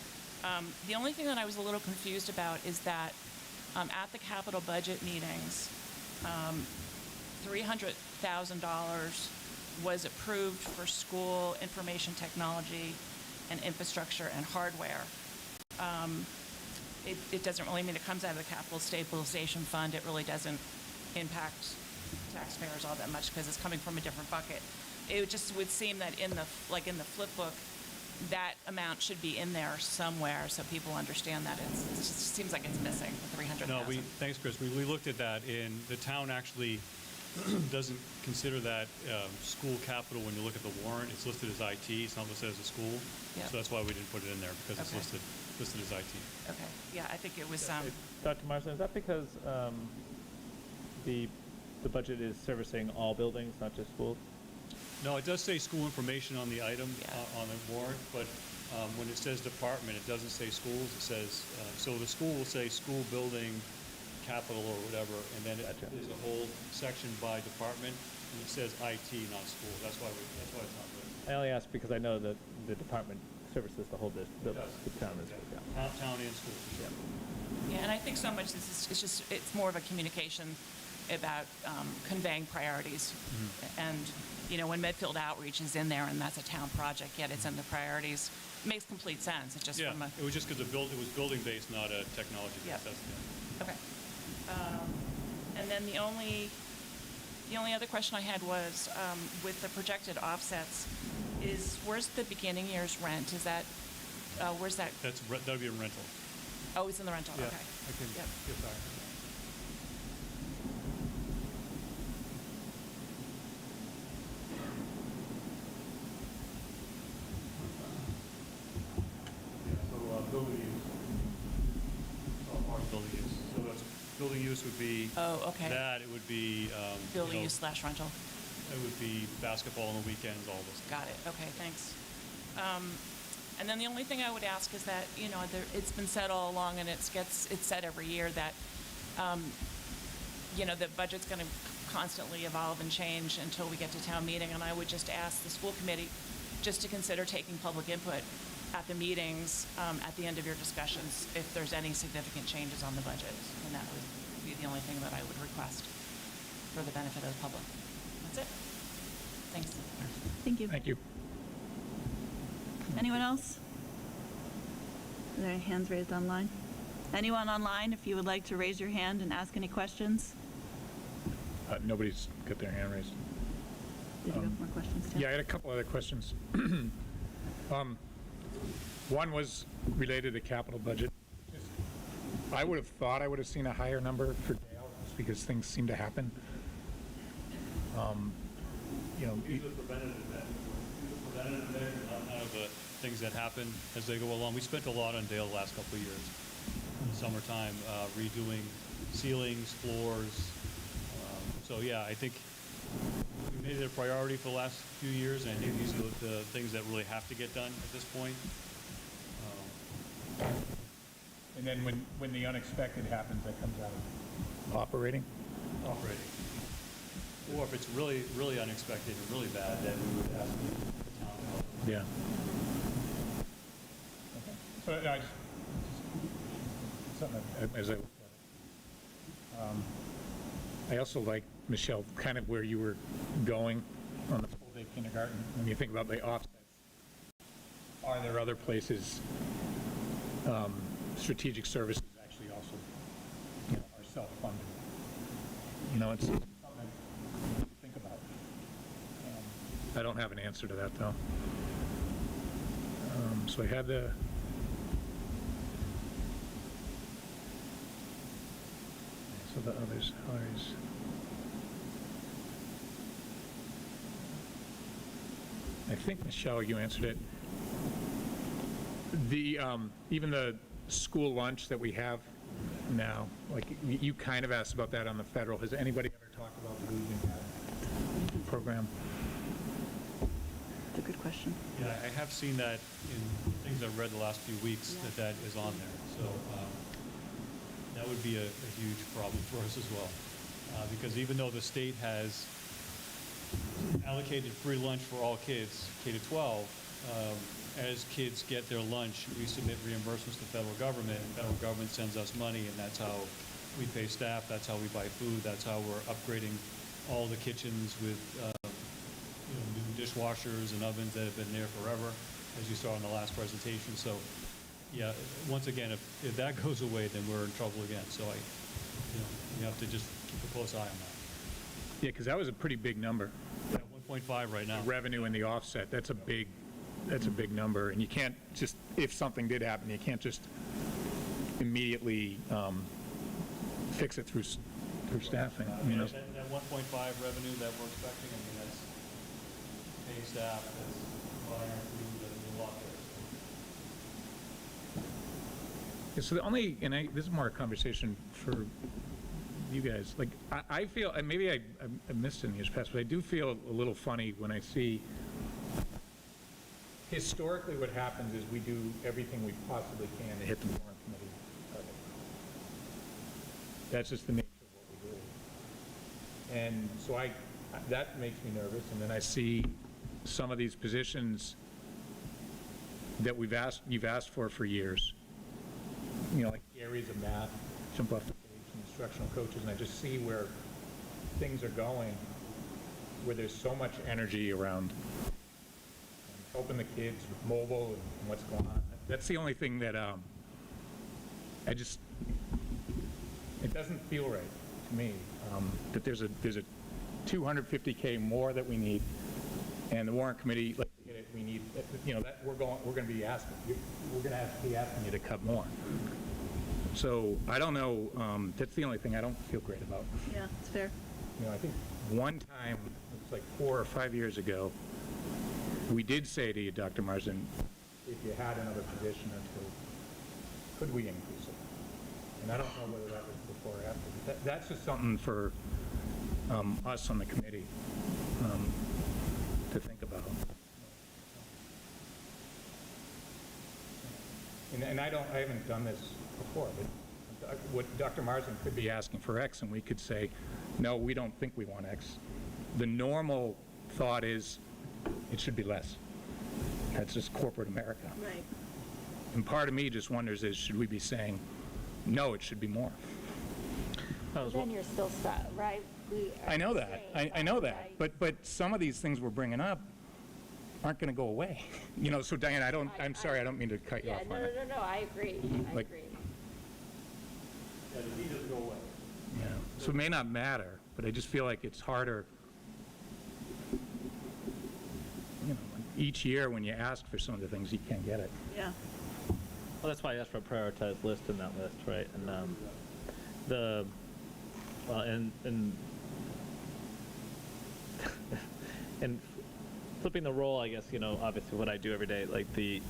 The only thing that I was a little confused about is that at the capital budget meetings, $300,000 was approved for school information technology and infrastructure and hardware. It doesn't really mean it comes out of the capital stabilization fund. It really doesn't impact taxpayers all that much because it's coming from a different bucket. It just would seem that in the flip book, that amount should be in there somewhere so people understand that it just seems like it's missing, the 300,000. No, thanks, Chris. We looked at that, and the town actually doesn't consider that school capital when you look at the warrant. It's listed as IT. It's not listed as a school. Yeah. So that's why we didn't put it in there, because it's Okay. listed as IT. Okay, yeah, I think it was, Dr. Marsden, is that because the budget is servicing all buildings, not just schools? No, it does say school information on the item, Yeah. on the warrant, but when it says department, it doesn't say schools. It says, so the school will say school building capital or whatever, and then there's a whole section by department, and it says IT, not school. That's why it's not good. I only ask because I know that the department services the whole district, the town is, yeah. Town and school. Yeah. Yeah, and I think so much it's more of a communication about conveying priorities. And, when Medfield Outreach is in there and that's a town project, yet it's in the priorities, it makes complete sense. It's just Yeah, from a, it was just because it was building-based, not a technology-based. Yep. That's the- okay. And then the only other question I had was, with the projected offsets, where's the beginning year's rent? Is that, where's that? That'd be a rental. Oh, it's in the rental, Yeah, okay. I can Yep. get back. Building use. Building use. So that's, building use would be Oh, okay. that, it would be, Building use / rental. it would be basketball on the weekends, all those things. Got it. Okay, thanks. And then the only thing I would ask is that, it's been said all along, and it's said every year that, the budget's going to constantly evolve and change until we get to town meeting. And I would just ask the school committee just to consider taking public input at the meetings, at the end of your discussions, if there's any significant changes on the budget. And that would be the only thing that I would request for the benefit of the public. That's it. Thanks. Thank you. Thank you. Anyone else? Are there any hands raised online? Anyone online, if you would like to raise your hand and ask any questions? Nobody's got their hand raised. Did you have more questions, Tim? Yeah, I had a couple other questions. One was related to capital budget. I would have thought I would have seen a higher number for Dale, just because things seem to happen. These are preventative measures, not kind of the things that happen as they go along. We spent a lot on Dale the last couple of years. In the summertime, redoing ceilings, floors. So yeah, I think we made it a priority for the last few years, and I think these are the things that really have to get done at this point. And then when the unexpected happens, that comes out of operating? Operating. Or if it's really, really unexpected and really bad, then we would ask the town to help. Yeah. Okay. So I just something as I looked at it. I also like, Michelle, kind of where you were going on the full-day kindergarten. When you think about the offsets, are there other places, strategic services actually also, are self-funded? It's something to think about. I don't have an answer to that, though. So I had the... So the other salaries. I think, Michelle, you answered it. The, even the school lunch that we have now, like, you kind of asked about that on the federal. Has anybody ever talked about losing that program? That's a good question. Yeah, I have seen that in things I've read the last few weeks, that is on there. So that would be a huge problem for us as well. Because even though the state has allocated free lunch for all kids, K to 12, as kids get their lunch, we submit reimbursements to the federal government, and federal government sends us money, and that's how we pay staff, that's how we buy food, that's how we're upgrading all the kitchens with new dishwashers and ovens that have been there forever, as you saw in the last presentation. So, yeah, once again, if that goes away, then we're in trouble again. So we have to just keep a close eye on that. Yeah, because that was a pretty big number. Yeah, 1.5 right now. The revenue and the offset, that's a big number. And you can't just, if something did happen, you can't just immediately fix it through staffing. That 1.5 revenue that we're expecting, that's paying staff, that's buying our food, that's a lot there. Yeah, so the only, and this is more a conversation for you guys. Like, I feel, and maybe I missed it in years past, but I do feel a little funny when I see, historically what happens is we do everything we possibly can to hit the warrant committee target. That's just the nature of what we do. And so that makes me nervous, and then I see some of these positions that you've asked for years, like areas of math, jump off the page, instructional coaches, and I just see where things are going, where there's so much energy around helping the kids with mobile and what's going on. That's the only thing that it doesn't feel right to me, that there's a $250K more that we need, and the warrant committee, we need, that we're going to be asking you to cut more. So I don't know, that's the only thing I don't feel great about. Yeah, it's fair. I think one time, it was like 4 or 5 years ago, we did say to you, Dr. Marsden, if you had another position or two, could we increase it? And I don't know whether that was before or after, but that's just something for us on the committee to think about. And I haven't done this before, but what Dr. Marsden could be asking for X, and we could say, no, we don't think we want X. The normal thought is it should be less. That's just corporate America. Right. And part of me just wonders is, should we be saying, no, it should be more? Then you're still stuck, right? I know that. I know that. But some of these things we're bringing up aren't going to go away. So Diane, I'm sorry, I don't mean to cut you Yeah, off. no, I agree. I Like- agree. Yeah, the need doesn't go away. Yeah. So it may not matter, but I just feel like it's harder. Each year when you ask for some of the things, you can't get it. Yeah. Well, that's why I asked for a prioritized list in that list, right? And and flipping the role, I guess, obviously what I do every day, like the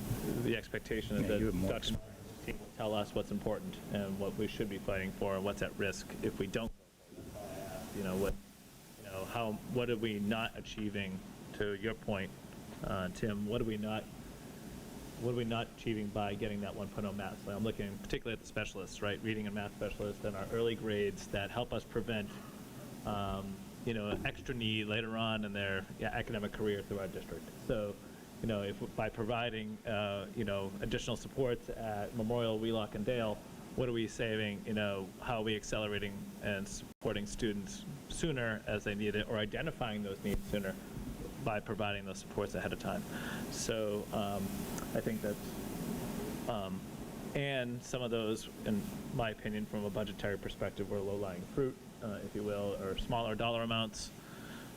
expectation is Yeah, that you have more Dr. Martin's team will tell us what's important and what we should be fighting for and what's at risk if we don't. What are we not achieving? To your point, Tim, what are we not achieving by getting that 1.0 math? So I'm looking particularly at the specialists, right? Reading and math specialists and our early grades that help us prevent, extra need later on in their academic career through our district. So, if by providing, additional supports at Memorial, Wheelock, and Dale, what are we saving? How are we accelerating and supporting students sooner as they need it, or identifying those needs sooner by providing those supports ahead of time? So I think that's, and some of those, in my opinion, from a budgetary perspective, were low-lying fruit, if you will, or smaller dollar amounts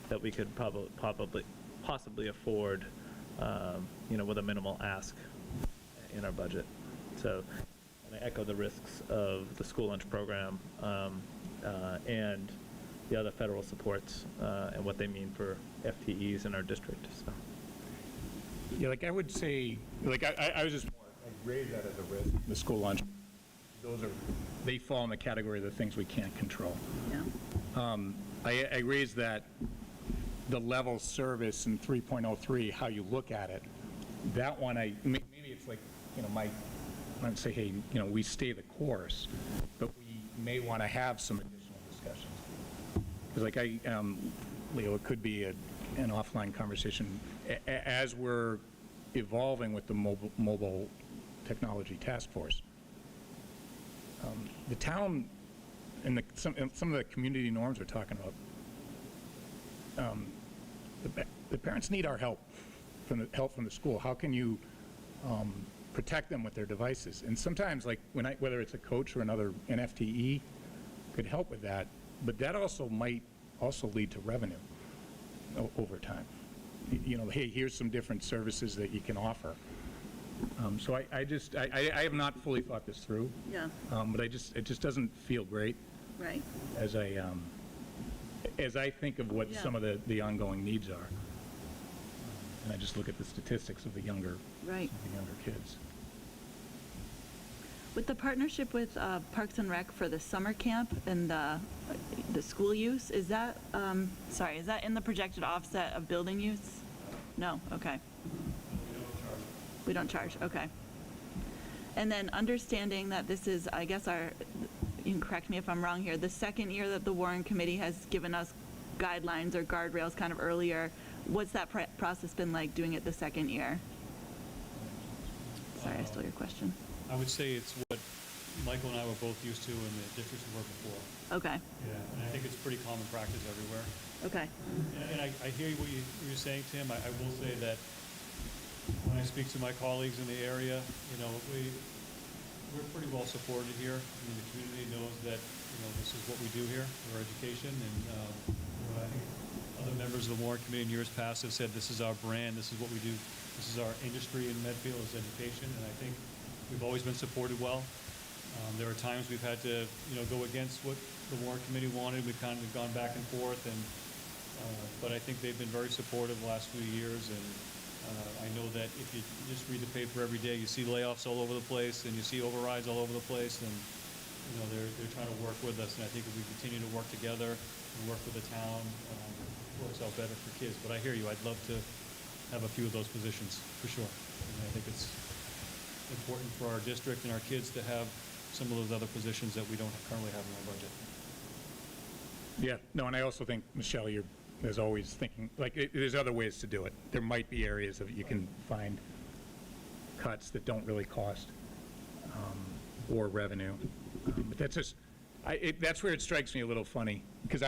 that we could possibly afford, with a minimal ask in our budget. So I echo the risks of the school lunch program and the other federal supports and what they mean for FTEs in our district. So. Yeah, I would say, I was just more, I raise that as a risk, the school lunch. They fall in the category of the things we can't control. Yeah. I raised that the level service in 3.03, how you look at it, that one, maybe it's like, I would say, hey, we stay the course, but we may want to have some additional discussions. Because it could be an offline conversation as we're evolving with the mobile technology task force. The town and some of the community norms we're talking about, the parents need our help from the school. How can you protect them with their devices? And sometimes, whether it's a coach or an FTE could help with that, but that also might lead to revenue over time. Hey, here's some different services that you can offer. So I have not fully thought this through. Yeah. But it just doesn't feel great Right. as I think of what some of the ongoing needs are. And I just look at the statistics of the younger kids. With the partnership with Parks and Rec for the summer camp and the school use, is that in the projected offset of building use? No, okay. We don't charge, okay. And then understanding that this is, I guess, you can correct me if I'm wrong here, the second year that the Warren Committee has given us guidelines or guardrails kind of earlier, what's that process been like doing it the second year? Sorry, I stole your question. I would say it's what Michael and I were both used to in the districts we worked before. Okay, Yeah. And I think it's pretty common practice everywhere. okay, And I hear what you're saying, Tim. I will say that when I speak to my colleagues in the area, you know, we're pretty well supported here. I mean, the community knows that, you know, this is what we do here, our education. And, you know, I think other members of the Warren Committee in years past have said this is our brand, this is what we do, this is our industry in Medfield is education. And I think we've always been supported well. There are times we've had to, you know, go against what the Warren Committee wanted. We've kind of gone back and forth, and but I think they've been very supportive the last few years. And I know that if you just read the paper every day, you see layoffs all over the place, and you see overrides all over the place, and you know they're trying to work with us. And I think if we continue to work together and work with the town, it works out better for kids. But I hear you. I'd love to have a few of those positions for sure. And I think it's important for our district and our kids to have some of those other positions that we don't currently have in our budget. Yeah, no, and I also think, Michelle, there's always thinking, like, there's other ways to do it. There might be areas that you can find cuts that don't really cost or revenue. But that's just, that's where it strikes me a little funny, because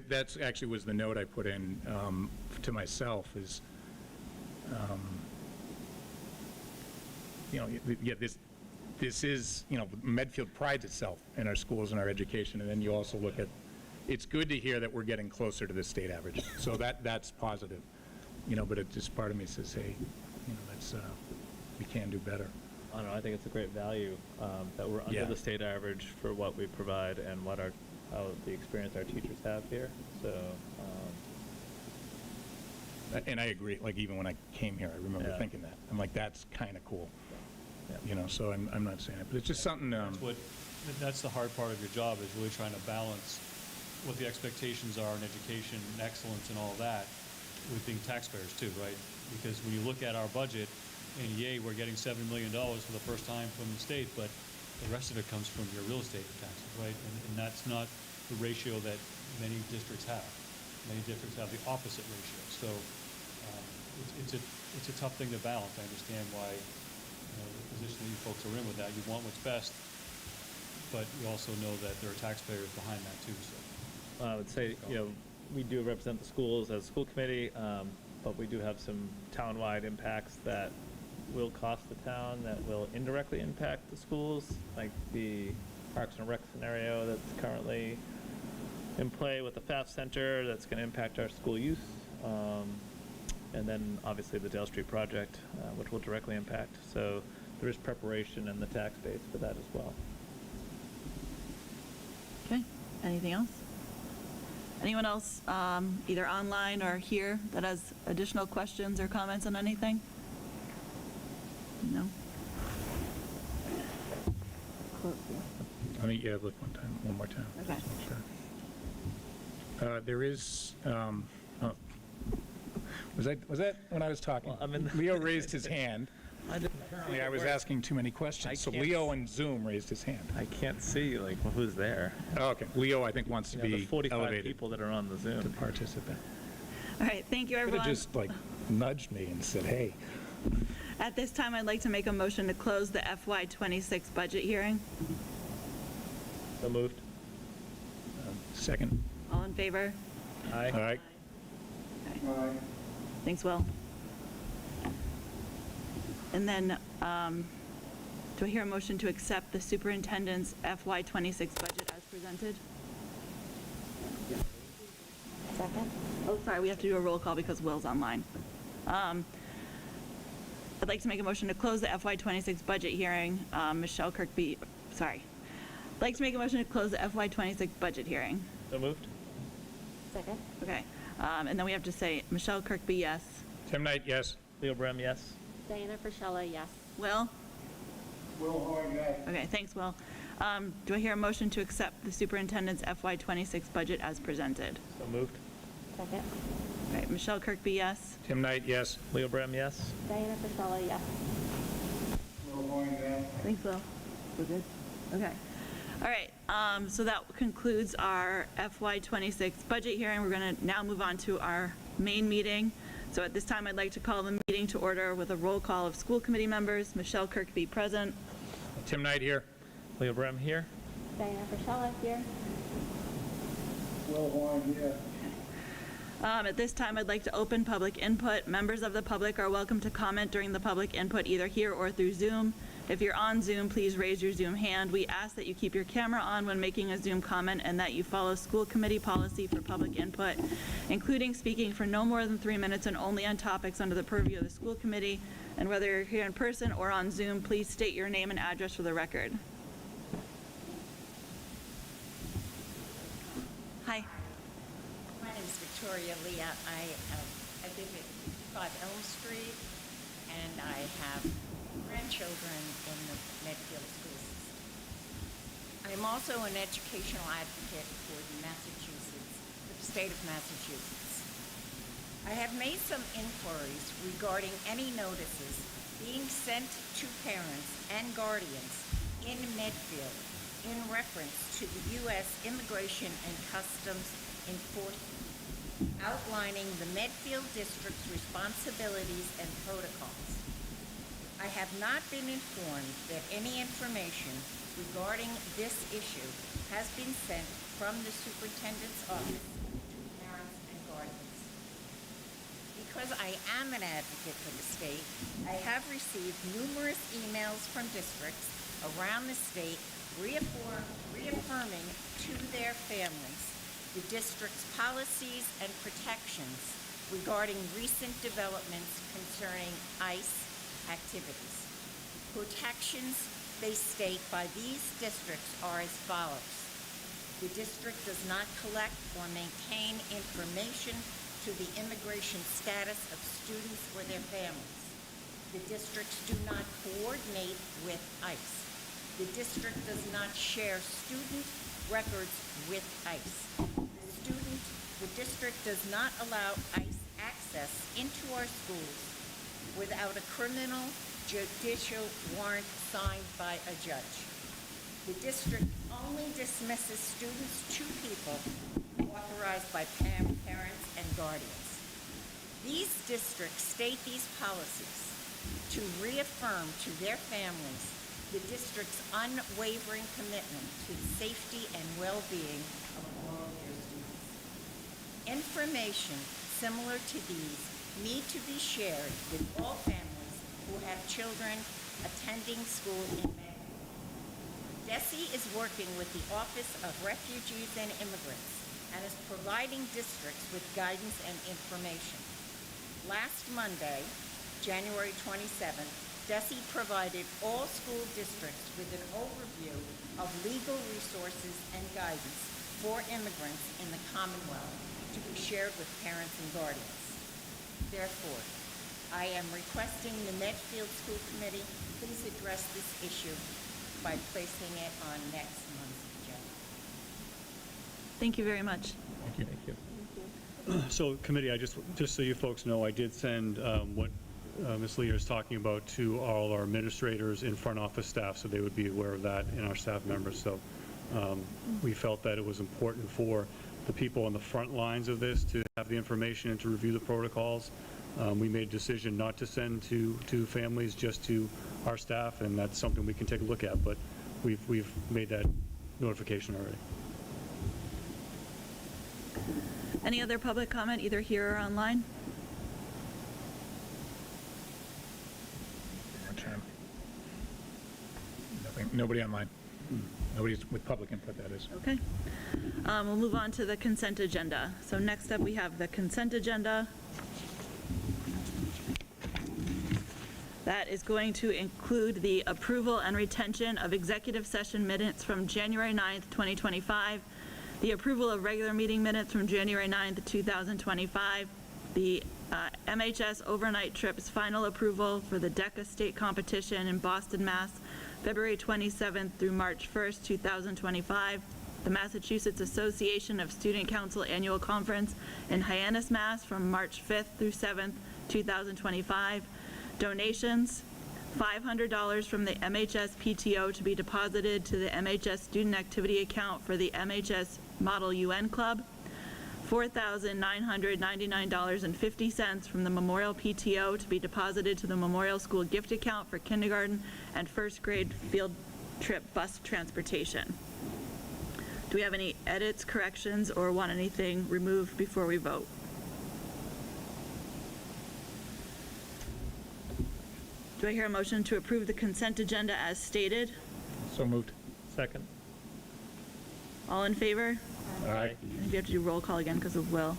that's actually was the note I put in to myself is, you know, yeah, this is, you know, Medfield prides itself in our schools and our education, and then you also look at, it's good to hear that we're getting closer to the state average, so that's positive, you know, but it just, part of me says, hey, you know, that's, we can do better. I don't know, I think it's a great value that we're under Yeah. the state average for what we provide and how the experience our teachers have here, so. And I agree, like, even when I came here, I remember Yeah. thinking that. I'm like, that's kind of cool, Yeah. you know, so I'm not saying it, but it's just something, That's the hard part of your job, is really trying to balance what the expectations are in education and excellence and all that with being taxpayers too, right? Because when you look at our budget, and yay, we're getting $7 million for the first time from the state, but the rest of it comes from your real estate taxes, right? And that's not the ratio that many districts have. Many districts have the opposite ratio. So it's a tough thing to balance. I understand why, you know, the position that you folks are in with that. You want what's best, but you also know that there are taxpayers behind that too. So I would say, you know, we do represent the schools as a school committee, but we do have some town-wide impacts that will cost the town, that will indirectly impact the schools, like the Parks and Rec scenario that's currently in play with the FAF Center, that's going to impact our school use. And then obviously the Dale Street project, which will directly impact. So there is preparation in the tax base for that as well. okay. Anything else? Anyone else, either online or here, that has additional questions or comments on anything? No? let me, look one more time. Okay. Sure. There is, was that when I was talking? Well, I'm in the- Leo raised his hand. Apparently, I was asking too many I questions, so can't- Leo in Zoom raised his hand. I can't see, like, who's there. Oh, okay, Leo, I think, wants to You know, be the 45 elevated people that are on the to Zoom. participate. All right, thank you, Could everyone. have just, like, nudged me and said, hey. At this time, I'd like to make a motion to close the FY26 budget hearing. So moved. Second. All in favor? Aye. All right. Okay. Thanks, Will. And then, do I hear a motion to accept the superintendent's FY26 budget as presented? Second? Oh, sorry, we have to do a roll call because Will's online. I'd like to make a motion to close the FY26 budget hearing. Michelle Kirkby, sorry. I'd like to make a motion to close the FY26 budget hearing. So moved. Second? Okay. And then we have to say, Michelle Kirkby, yes. Tim Knight, yes. Leo Brem, yes. Diana Frischella, yes. Will? Will Horn, yes. Okay, thanks, Will. Do I hear a motion to accept the superintendent's FY26 budget as presented? So moved. Second? All right, Michelle Kirkby, yes. Tim Knight, yes. Leo Brem, yes. Diana Frischella, yes. Will Horn, yes. Thanks, Will. We're good? Okay. All right, So that concludes our FY26 budget hearing. We're going to now move on to our main meeting. So at this time, I'd like to call the meeting to order with a roll call of school committee members. Michelle Kirkby present. Tim Knight here. Leah Brem here. Diana Frischella here. Will Horn here. At this time, I'd like to open public input. Members of the public are welcome to comment during the public input either here or through Zoom. If you're on Zoom, please raise your Zoom hand. We ask that you keep your camera on when making a Zoom comment and that you follow school committee policy for public input, including speaking for no more than 3 minutes and only on topics under the purview of the school committee. And whether you're here in person or on Zoom, please state your name and address for the record. Hi. My name is Victoria Leah. I live at 5 Elm Street, and I have grandchildren in the Medfield school system. I'm also an educational advocate for the state of Massachusetts. I have made some inquiries regarding any notices being sent to parents and guardians in Medfield in reference to the U.S. Immigration and Customs Enforcement, outlining the Medfield District's responsibilities and protocols. I have not been informed that any information regarding this issue has been sent from the superintendent's office to parents and guardians. Because I am an advocate for the state, I have received numerous emails from districts around the state reaffirming to their families the district's policies and protections regarding recent developments concerning ICE activities. Protections, they state, by these districts are as follows. The district does not collect or maintain information to the immigration status of students or their families. The districts do not coordinate with ICE. The district does not share student records with ICE. The district does not allow ICE access into our schools without a criminal judicial warrant signed by a judge. The district only dismisses students to people authorized by parents and guardians. These districts state these policies to reaffirm to their families the district's unwavering commitment to the safety and well-being of all of their students. Information similar to these need to be shared with all families who have children attending school in Medfield. DESE is working with the Office of Refugees and Immigrants and is providing districts with guidance and information. Last Monday, January 27th, DESE provided all school districts with an overview of legal resources and guidance for immigrants in the Commonwealth to be shared with parents and guardians. Therefore, I am requesting the Medfield School Committee please address this issue by placing it on next month's agenda. Thank you very much. Thank you. So committee, I just so you folks know, I did send what Ms. Leah is talking about to all our administrators and front office staff, so they would be aware of that, and our staff members. So we felt that it was important for the people on the front lines of this to have the information and to review the protocols. We made a decision not to send to families, just to our staff, and that's something we can take a look at, but we've made that notification already. Any other public comment, either here or online? Nobody online. Nobody's with public input, that is. Okay. We'll move on to the consent agenda. So next up, we have the consent agenda. That is going to include the approval and retention of executive session minutes from January 9th, 2025, the approval of regular meeting minutes from January 9th, 2025, the MHS overnight trips final approval for the DECA state competition in Boston, Mass, February 27th through March 1st, 2025, the Massachusetts Association of Student Council Annual Conference in Hyannis, Mass, from March 5th through 7th, 2025, donations, $500 from the MHS PTO to be deposited to the MHS Student Activity Account for the MHS Model UN Club, $4,999.50 from the Memorial PTO to be deposited to the Memorial School Gift Account for kindergarten and first grade field trip bus transportation. Do we have any edits, corrections, or want anything removed before we vote? Do I hear a motion to approve the consent agenda as stated? So moved. Second. All in favor? Aye. I think we have to do roll call again because of Will.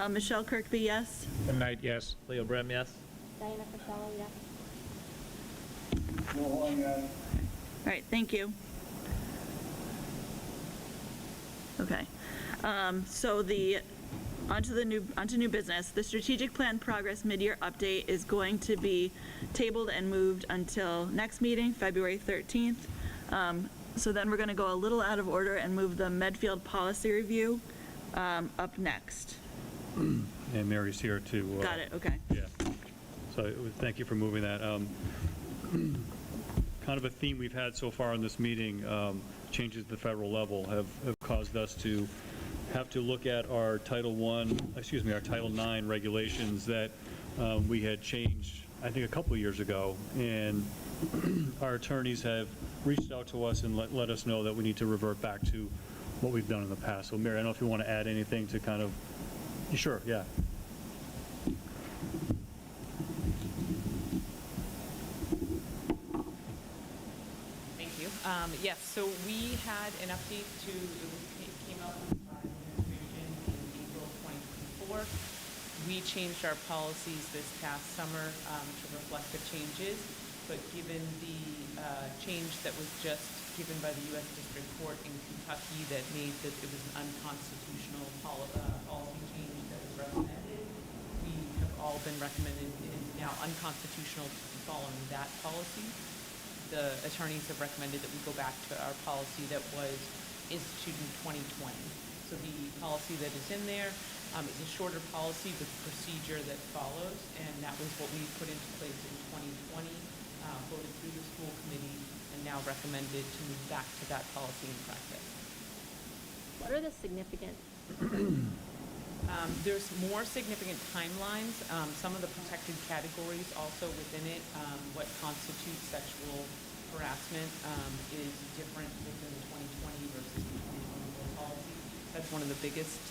Michelle Kirkby, yes? M. Knight, yes. Leo Brem, yes. Diana Frischella, yes. Will Horn, yes. All right, thank you. Okay. So onto new business. The strategic plan progress mid-year update is going to be tabled and moved until next meeting, February 13th. So then we're going to go a little out of order and move the Medfield policy review up next. And Mary's here to. Got it, okay. Yeah. So thank you for moving that. Kind of a theme we've had so far in this meeting, changes at the federal level have caused us to have to look at our Title IX regulations that we had changed, I think, a couple of years ago. And our attorneys have reached out to us and let us know that we need to revert back to what we've done in the past. So Mary, I don't know if you want to add anything to kind of, sure, yeah. Thank you. Yes, so we had an update it came out by the administration in April 2024. We changed our policies this past summer to reflect the changes, but given the change that was just given by the U.S. District Court in Kentucky that made that it was an unconstitutional policy change that was recommended, we have all been recommended now unconstitutional following that policy. The attorneys have recommended that we go back to our policy that was instituted in 2020. So the policy that is in there is a shorter policy with procedure that follows, and that was what we put into place in 2020, voted through the school committee, and now recommended to move back to that policy in practice. What are the significant? There's more significant timelines. Some of the protected categories also within it, what constitutes sexual harassment is different within the 2020 versus the 2024 policy. That's one of the biggest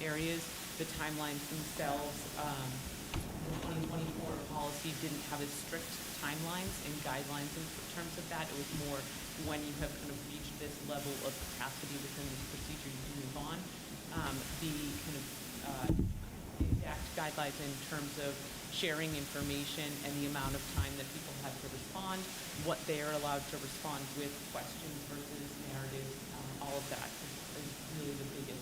areas. The timelines themselves, the 2024 policy didn't have as strict timelines and guidelines in terms of that. It was more when you have kind of reached this level of capacity within this procedure, you can move on. The kind of exact guidelines in terms of sharing information and the amount of time that people have to respond, what they are allowed to respond with, questions versus narratives, all of that is really the biggest.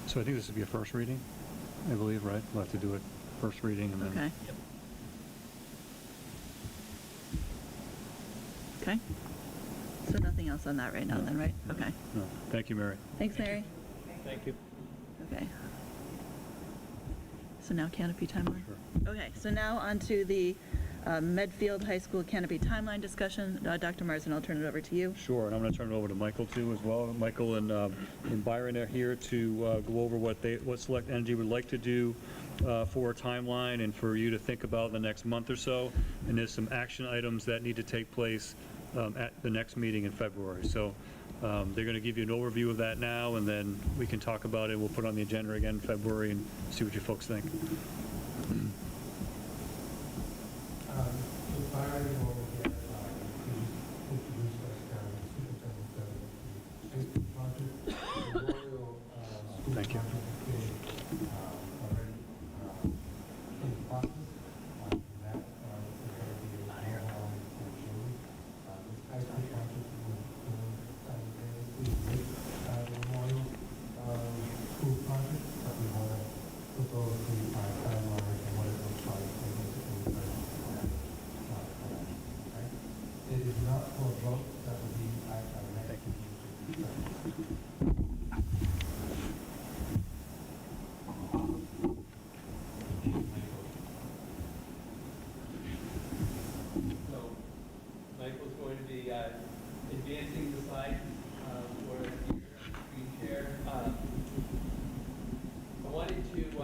So I think this would be a first reading, I believe, right? We'll have to do it first reading and then. Okay. Okay. So nothing else on that right now then, right? Okay. No. Thank you, Mary. Thanks, Mary. Thank you. Okay. So now canopy timeline? Sure. Okay, so now on to the Medfield High School canopy timeline discussion. Dr. Marsden, I'll turn it over to you. Sure, and I'm going to turn it over to Michael too as well. Michael and Byron are here to go over what Select Energy would like to do for a timeline and for you to think about the next month or so. And there's some action items that need to take place at the next meeting in February. So they're going to give you an overview of that now, and then we can talk about it. We'll put it on the agenda again in February and see what you folks think. Thank you.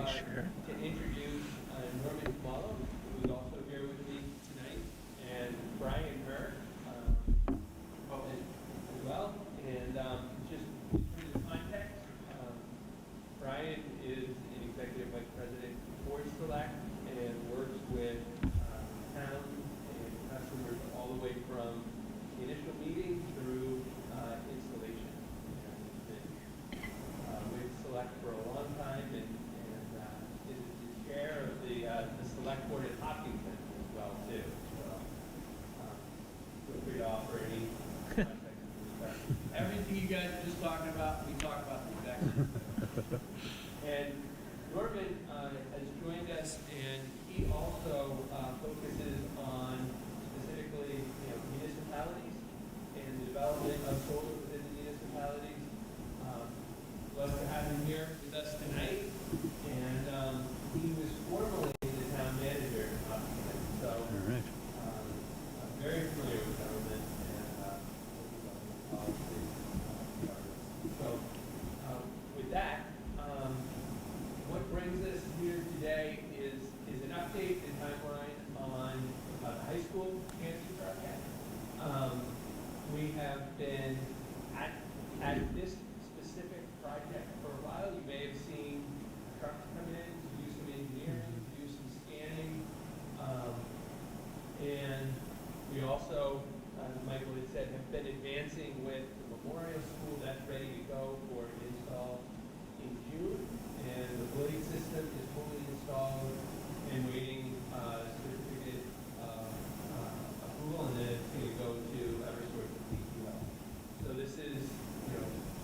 to introduce Norman Kamalo, who is also here with me tonight, and Brian Herr as well. And just in terms of context, Brian is an executive vice president for Select and works with towns and customers all the way from the initial meeting through installation. And he's been with Select for a long time and is the chair of the Select Board at Hopkinton as well too. So feel free to offer any context and perspective. Everything you guys are just talking about, we talk about the exact same. And Norman has joined us, and he also focuses on specifically, municipalities and the development of solar within the municipalities. Love to have him here with us tonight. And he was formerly the town manager in Hopkinton, so I'm very familiar with government and policy. So with that, what brings us here today is an update and timeline on the high school campus project. We have been at this specific project for a while. You may have seen trucks come in to do some engineering, to do some scanning. And we also, Michael had said, have been advancing with the Memorial School. That's ready to go for install in June. And the blade system is fully installed and waiting certificate approval, and then it's going to go to Eversource and PTO. So this is,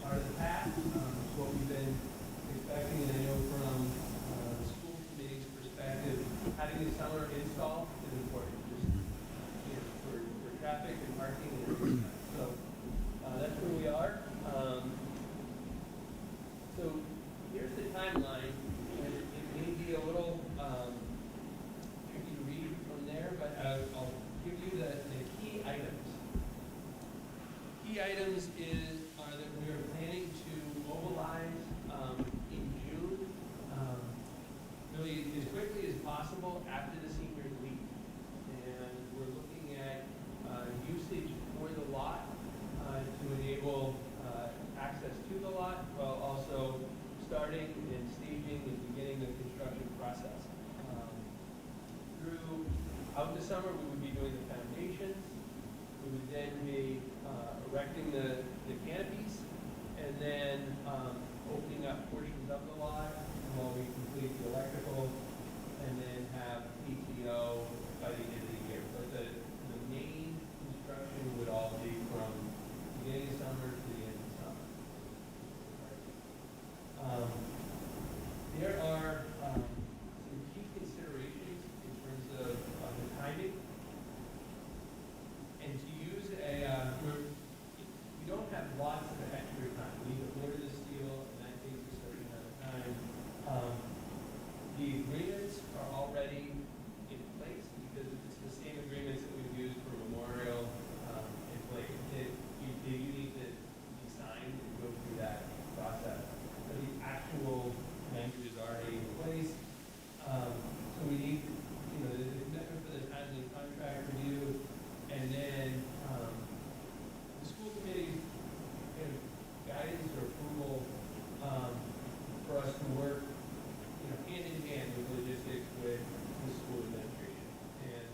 part of the path. What we've been expecting, and I know from the school committee's perspective, having the summer install is important, just for traffic and parking and everything. So that's where we are. So here's the timeline, and it may be a little tricky to read from there, but I'll give you the key items. Key items are that we are planning to mobilize in June, really as quickly as possible after the seniors leave. And we're looking at usage for the lot to enable access to the lot, while also starting and staging and beginning the construction process. Throughout the summer, we would be doing the foundations. We would then be erecting the canopies, and then opening up portions of the lot while we complete the electrical, and then have PTO by the end of the year. But the main construction would all be from beginning of summer to the end of summer. There are some key considerations in terms of the timing. And to use we don't have lots of extra time. We need to order the steel, and that takes a certain amount of time. The agreements are already in place because it's the same agreements that we've used for Memorial and Blake. You need to be signed and go through that process. So the actual language is already in place. So we need, the commitment for the timely contract review, and then the school committee guidance or approval for us to work, hand in hand with logistics with the school administration. And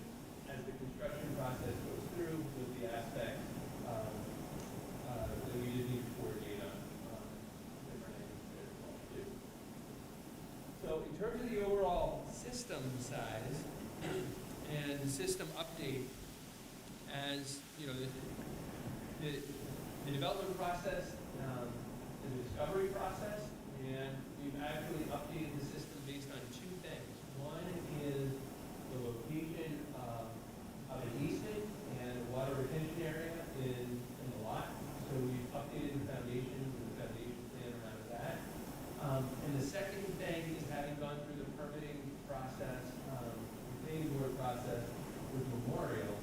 as the construction process goes through, with the aspects that we just need to coordinate on different items there as well too. So in terms of the overall system size and the system update, as the development process, the discovery process, and we've actually updated the system based on two things. One is the location of an easement and a water retention area in the lot. So we've updated the foundation with the foundation plan around that. And the second thing is having gone through the permitting process, the planning board process with Memorial,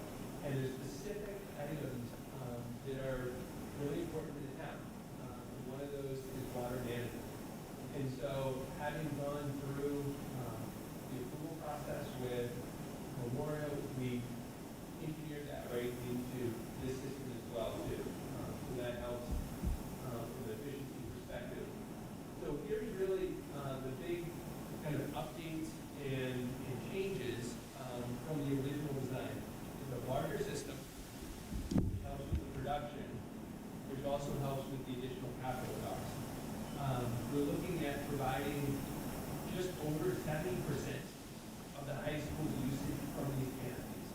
and there's specific items that are really important to the town. And one of those is water management. so having gone through the approval process with Memorial, we engineered that right into this system as well too. So that helps from an efficiency perspective. So here's really the big kind of updates and changes from the original design. It's a larger system, which helps with the production, which also helps with the additional capital costs. We're looking at providing just over 70% of the high school's usage from these canopies,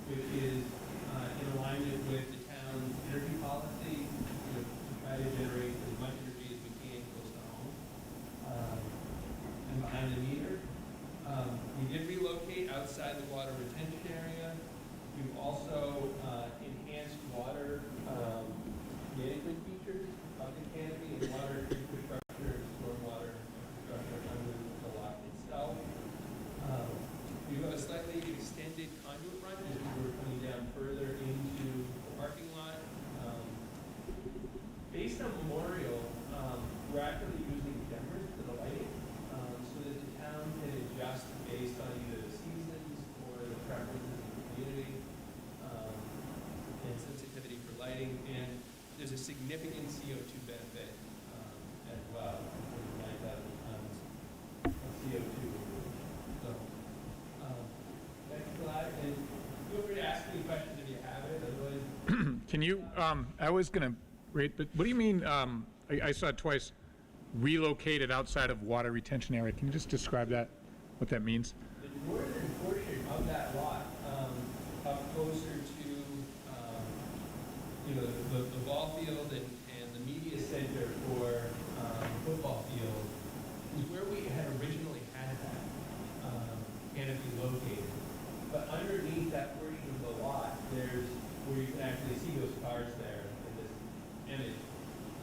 which is in alignment with the town's energy policy, to try to generate as much energy as we can close to home and behind the meter. We did relocate outside the water retention area. We've also enhanced water management features of the canopy and water infrastructure and stormwater infrastructure under the lot itself. We have a slightly extended conduit run as we were coming down further into the parking lot. Based on Memorial, we're actually using dimmers for the lighting so that the town can adjust based on either the seasons or the preferences of the community and sensitivity for lighting. And there's a significant CO2 benefit as well, 9,000 tons of CO2. So, next slide, and feel free to ask me questions if you have it, otherwise. Can you, I was going to rate, but what do you mean, I saw it twice, relocated outside of water retention area. Can you just describe that, what that means? The northern portion of that lot, up closer to, the ball field and the media center for football field, is where we had originally had that canopy located. But underneath that portion of the lot, there's where you can actually see those cars there in this image.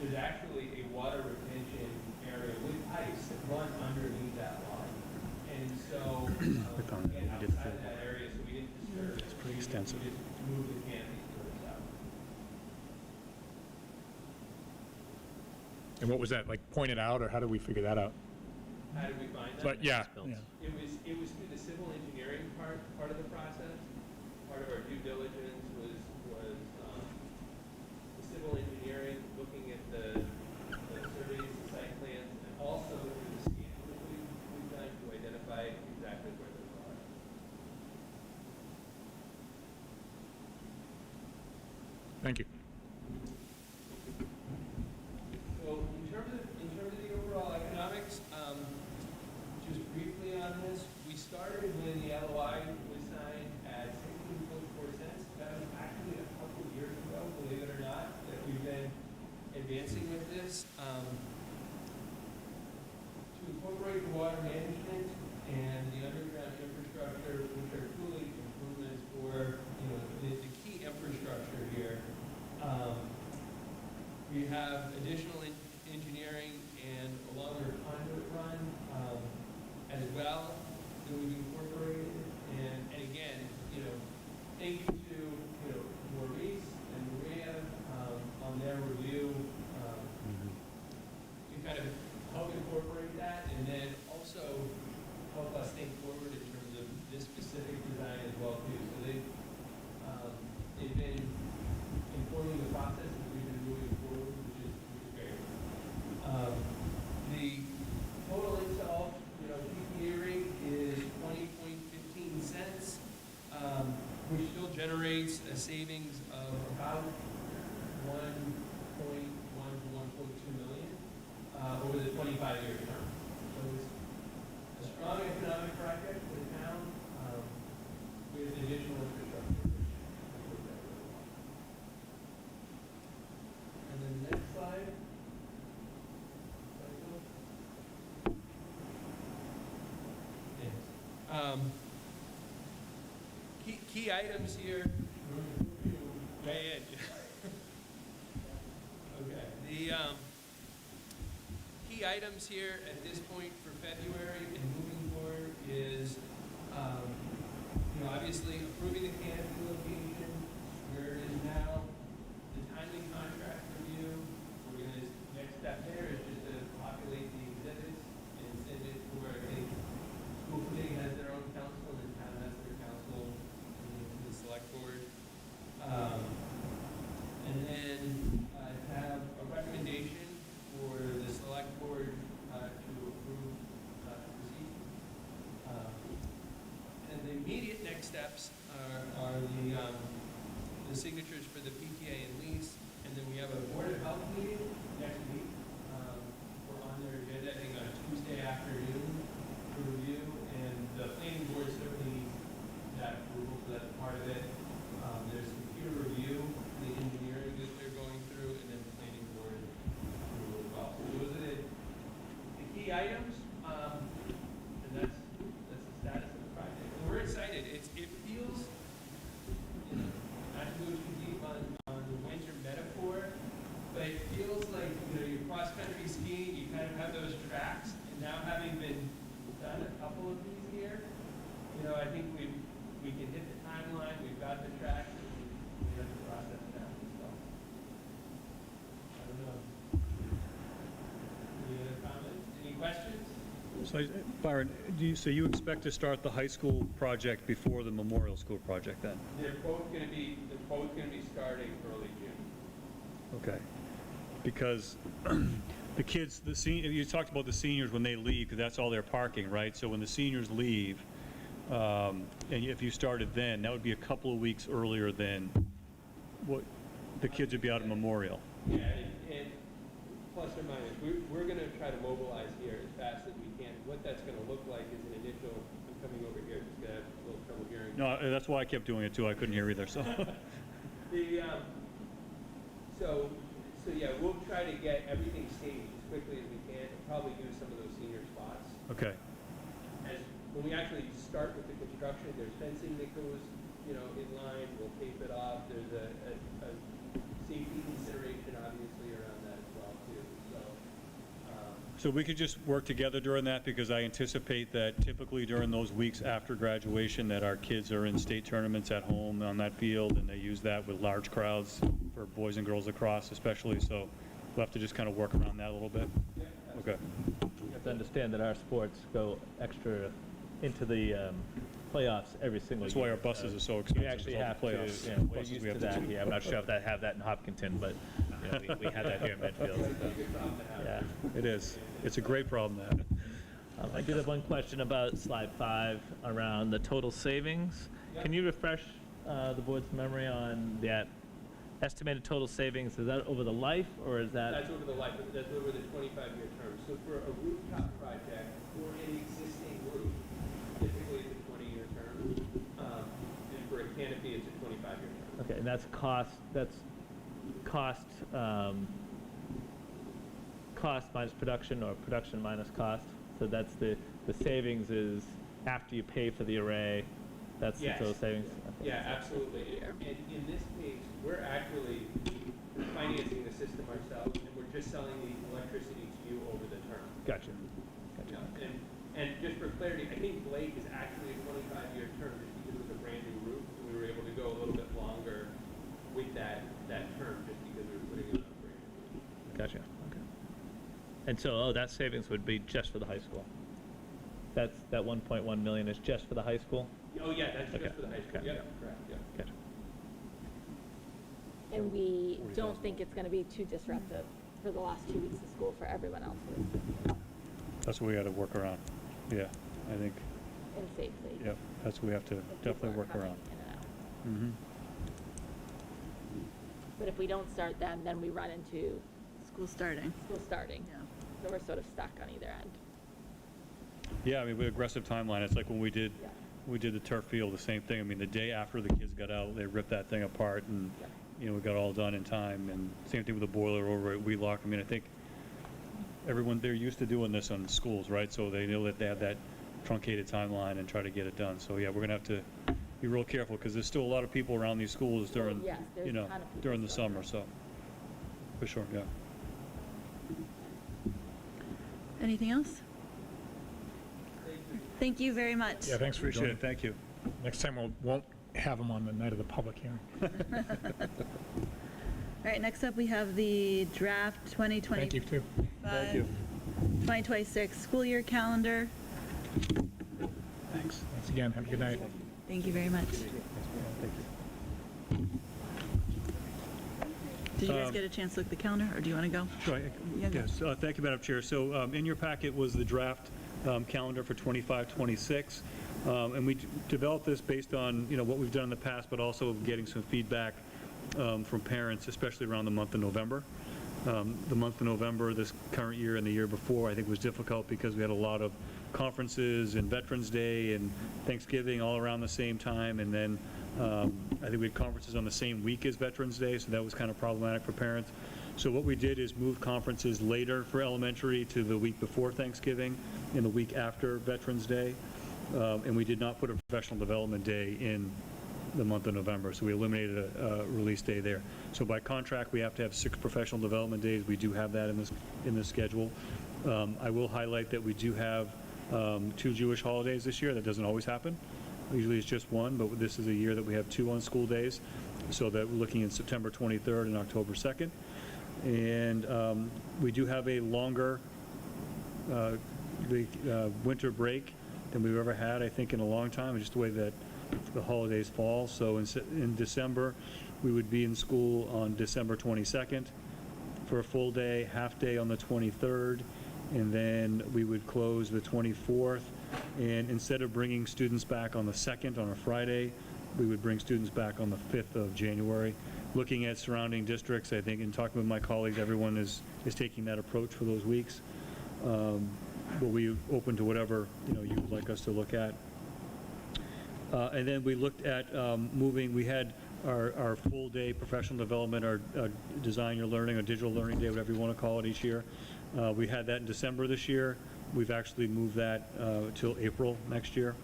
There's actually a water retention area with pipes that run underneath that lot. And so, again, outside of that area, so we didn't disturb it. It's pretty extensive. We just moved the canopy to the south. And what was that, like pointed out, or how did we figure that out? How did we find that? But yeah. It was through the civil engineering part of the process. Part of our due diligence was the civil engineering, looking at the surveys, the site plans, and also through the scans that we've done to identify exactly where those are. Thank you. So in terms of the overall economics, just briefly on this, we started when the LOI was signed at 16.4 cents. That was actually a couple of years ago, believe it or not, that we've been advancing with this. To incorporate the water management and the underground infrastructure, which are truly improvements for the key infrastructure here. We have additional engineering and a longer conduit run as well that we've incorporated. And again, thank you to Maurice and Maria on their review to kind of help incorporate that, and then also help us think forward in terms of this specific design as well too. So they've been informing the process that we've been moving forward, which is great. The total install, PPA rate is 20.15 cents, which still generates a savings of about 1.1 to 1.2 million over the 25-year term. So it's a strong economic project for the town with additional infrastructure. And then the next slide. Key items here. Way in. Okay. The key items here at this point for February and moving forward is, obviously approving the canopy location where it is now, the timely contract review. We're going to, next step there is just to populate the exhibits steps are the signatures for the PTA and lease, and then we have a Board of Health meeting next week. We're on their agenda, I think, on Tuesday afternoon for review, and the planning board certainly needs that approval, so that's part of it. There's some peer review, the engineering that they're going through, and then the planning board approval as well. So those are the key items, and that's the status of the project. And we're excited. It feels, you know, not to go too deep on the winter metaphor, but it feels like, you know, you're cross-country skiing, you kind of have those tracks, and now having been done a couple of these here, you know, I think we can hit the timeline, we've got the tracks, and we have the process down, so. I don't know. Any other comments? Any questions? So, Byron, so you expect to start the high school project before the memorial school project then? They're both gonna be starting early June. Okay. Because the kids, you talked about the seniors when they leave, because that's all their parking, right? So when the seniors leave, and if you started then, that would be a couple of weeks earlier than what the kids would be out of Memorial. Yeah, and plus or minus, we're gonna try to mobilize here as fast as we can. What that's gonna look like is an initial, I'm coming over here, just gonna have a little trouble hearing. No, that's why I kept doing it too. I couldn't hear either, so. So yeah, we'll try to get everything staged as quickly as we can, and probably use some of those senior spots. Okay. When we actually start with the construction, there's fencing that goes, you know, in line, we'll tape it off, there's a safety consideration obviously around that as well too, so. So we could just work together during that, because I anticipate that typically during those weeks after graduation that our kids are in state tournaments at home on that field, and they use that with large crowds for boys and girls lacrosse especially, so we'll have to just kind of work around that a little bit. Yeah, Okay. You have to understand that our sports go extra into the playoffs every single That's year. why our buses are so You expensive. actually with all have the to, playoffs. you know, we're Buses used we to have that do. here. I'm not sure if they have that in Hopkinton, but you know, we had that here in Medfield. Yeah. It is. It's a great problem to have. I did have one question about slide 5 around the total savings. Can you refresh the board's memory on that estimated total savings? Is that over the life, or is that? That's over the life, that's over the 25-year term. So for a rooftop project, or an existing roof, typically it's a 20-year term. And for a canopy, it's a 25-year term. Okay, and that's cost minus production, or production minus cost? So that's the savings is after you pay for the array, that's Yes. the total savings? Okay. Yeah, absolutely. And in this case, we're actually financing the system ourselves, and we're just selling the electricity to you over the term. Gotcha. Yeah, and just for clarity, I think Blake is actually a 25-year term just because it was a brand new roof, and we were able to go a little bit longer with that term just because we were putting it on a brand new roof. Gotcha, okay. And so, that savings would be just for the high school? That 1.1 million is just for the high school? Oh, yeah, that's Okay, just for the high school. okay. Yep, correct, yep. Gotcha. And we don't think it's gonna be too disruptive for the last 2 weeks of school for everyone else, That's what we got to work around. Yeah, I think, and safely. yep, that's what we have to if people definitely are work coming around. in and out. Mm-hmm. But if we don't start them, then we run into School starting. school starting. Yeah. So we're sort of stuck on either end. Yeah, I mean, with aggressive timeline, it's like when we did Yeah. the turf field, the same thing. I mean, the day after the kids got out, they ripped that thing apart, and, Yeah. you know, we got all done in time. And same thing with the boiler over at Wheelock. I mean, I think everyone, they're used to doing this on schools, right? So they know that they have that truncated timeline and try to get it done. So, yeah, we're going to have to be real careful, because there's still a lot of people around these schools during, yes, there's you know, a ton of people during the still. summer, so, for sure, yeah. Anything else? Thank you very much. Yeah, thanks for Appreciate joining. it, thank you. Next time we won't have them on the night of the public hearing. All right, next up we have the draft Thank you, 2025, too. Thank you. 2026 school year calendar. Thanks. Thanks again. Have a good night. Thank you very much. Did you guys get a chance to look at the calendar, or do you want to go? Sure. Yeah, go. Yes, thank you, Madam Chair. So in your packet was the draft calendar for 25-26. And we developed this based on, what we've done in the past, but also getting some feedback from parents, especially around the month of November. The month of November, this current year and the year before, I think was difficult because we had a lot of conferences and Veterans Day and Thanksgiving all around the same time. And then I think we had conferences on the same week as Veterans Day, so that was kind of problematic for parents. So what we did is move conferences later for elementary to the week before Thanksgiving and the week after Veterans Day. And we did not put a professional development day in the month of November, so we eliminated a release day there. So by contract, we have to have 6 professional development days. We do have that in this schedule. I will highlight that we do have 2 Jewish holidays this year. That doesn't always happen. Usually it's just one, but this is a year that we have 2 on school days, so that we're looking at September 23rd and October 2nd. And we do have a longer winter break than we've ever had, I think, in a long time, just the way that the holidays fall. So in December, we would be in school on December 22nd for a full day, half day on the 23rd, and then we would close the 24th. And instead of bringing students back on the 2nd on a Friday, we would bring students back on the 5th of January. Looking at surrounding districts, I think, and talking with my colleagues, everyone is taking that approach for those weeks. But we open to whatever you would like us to look at. And then we looked at moving. We had our full day professional development, our design your learning, or digital learning day, whatever you want to call it, each year. We had that in December this year. We've actually moved that till April next year.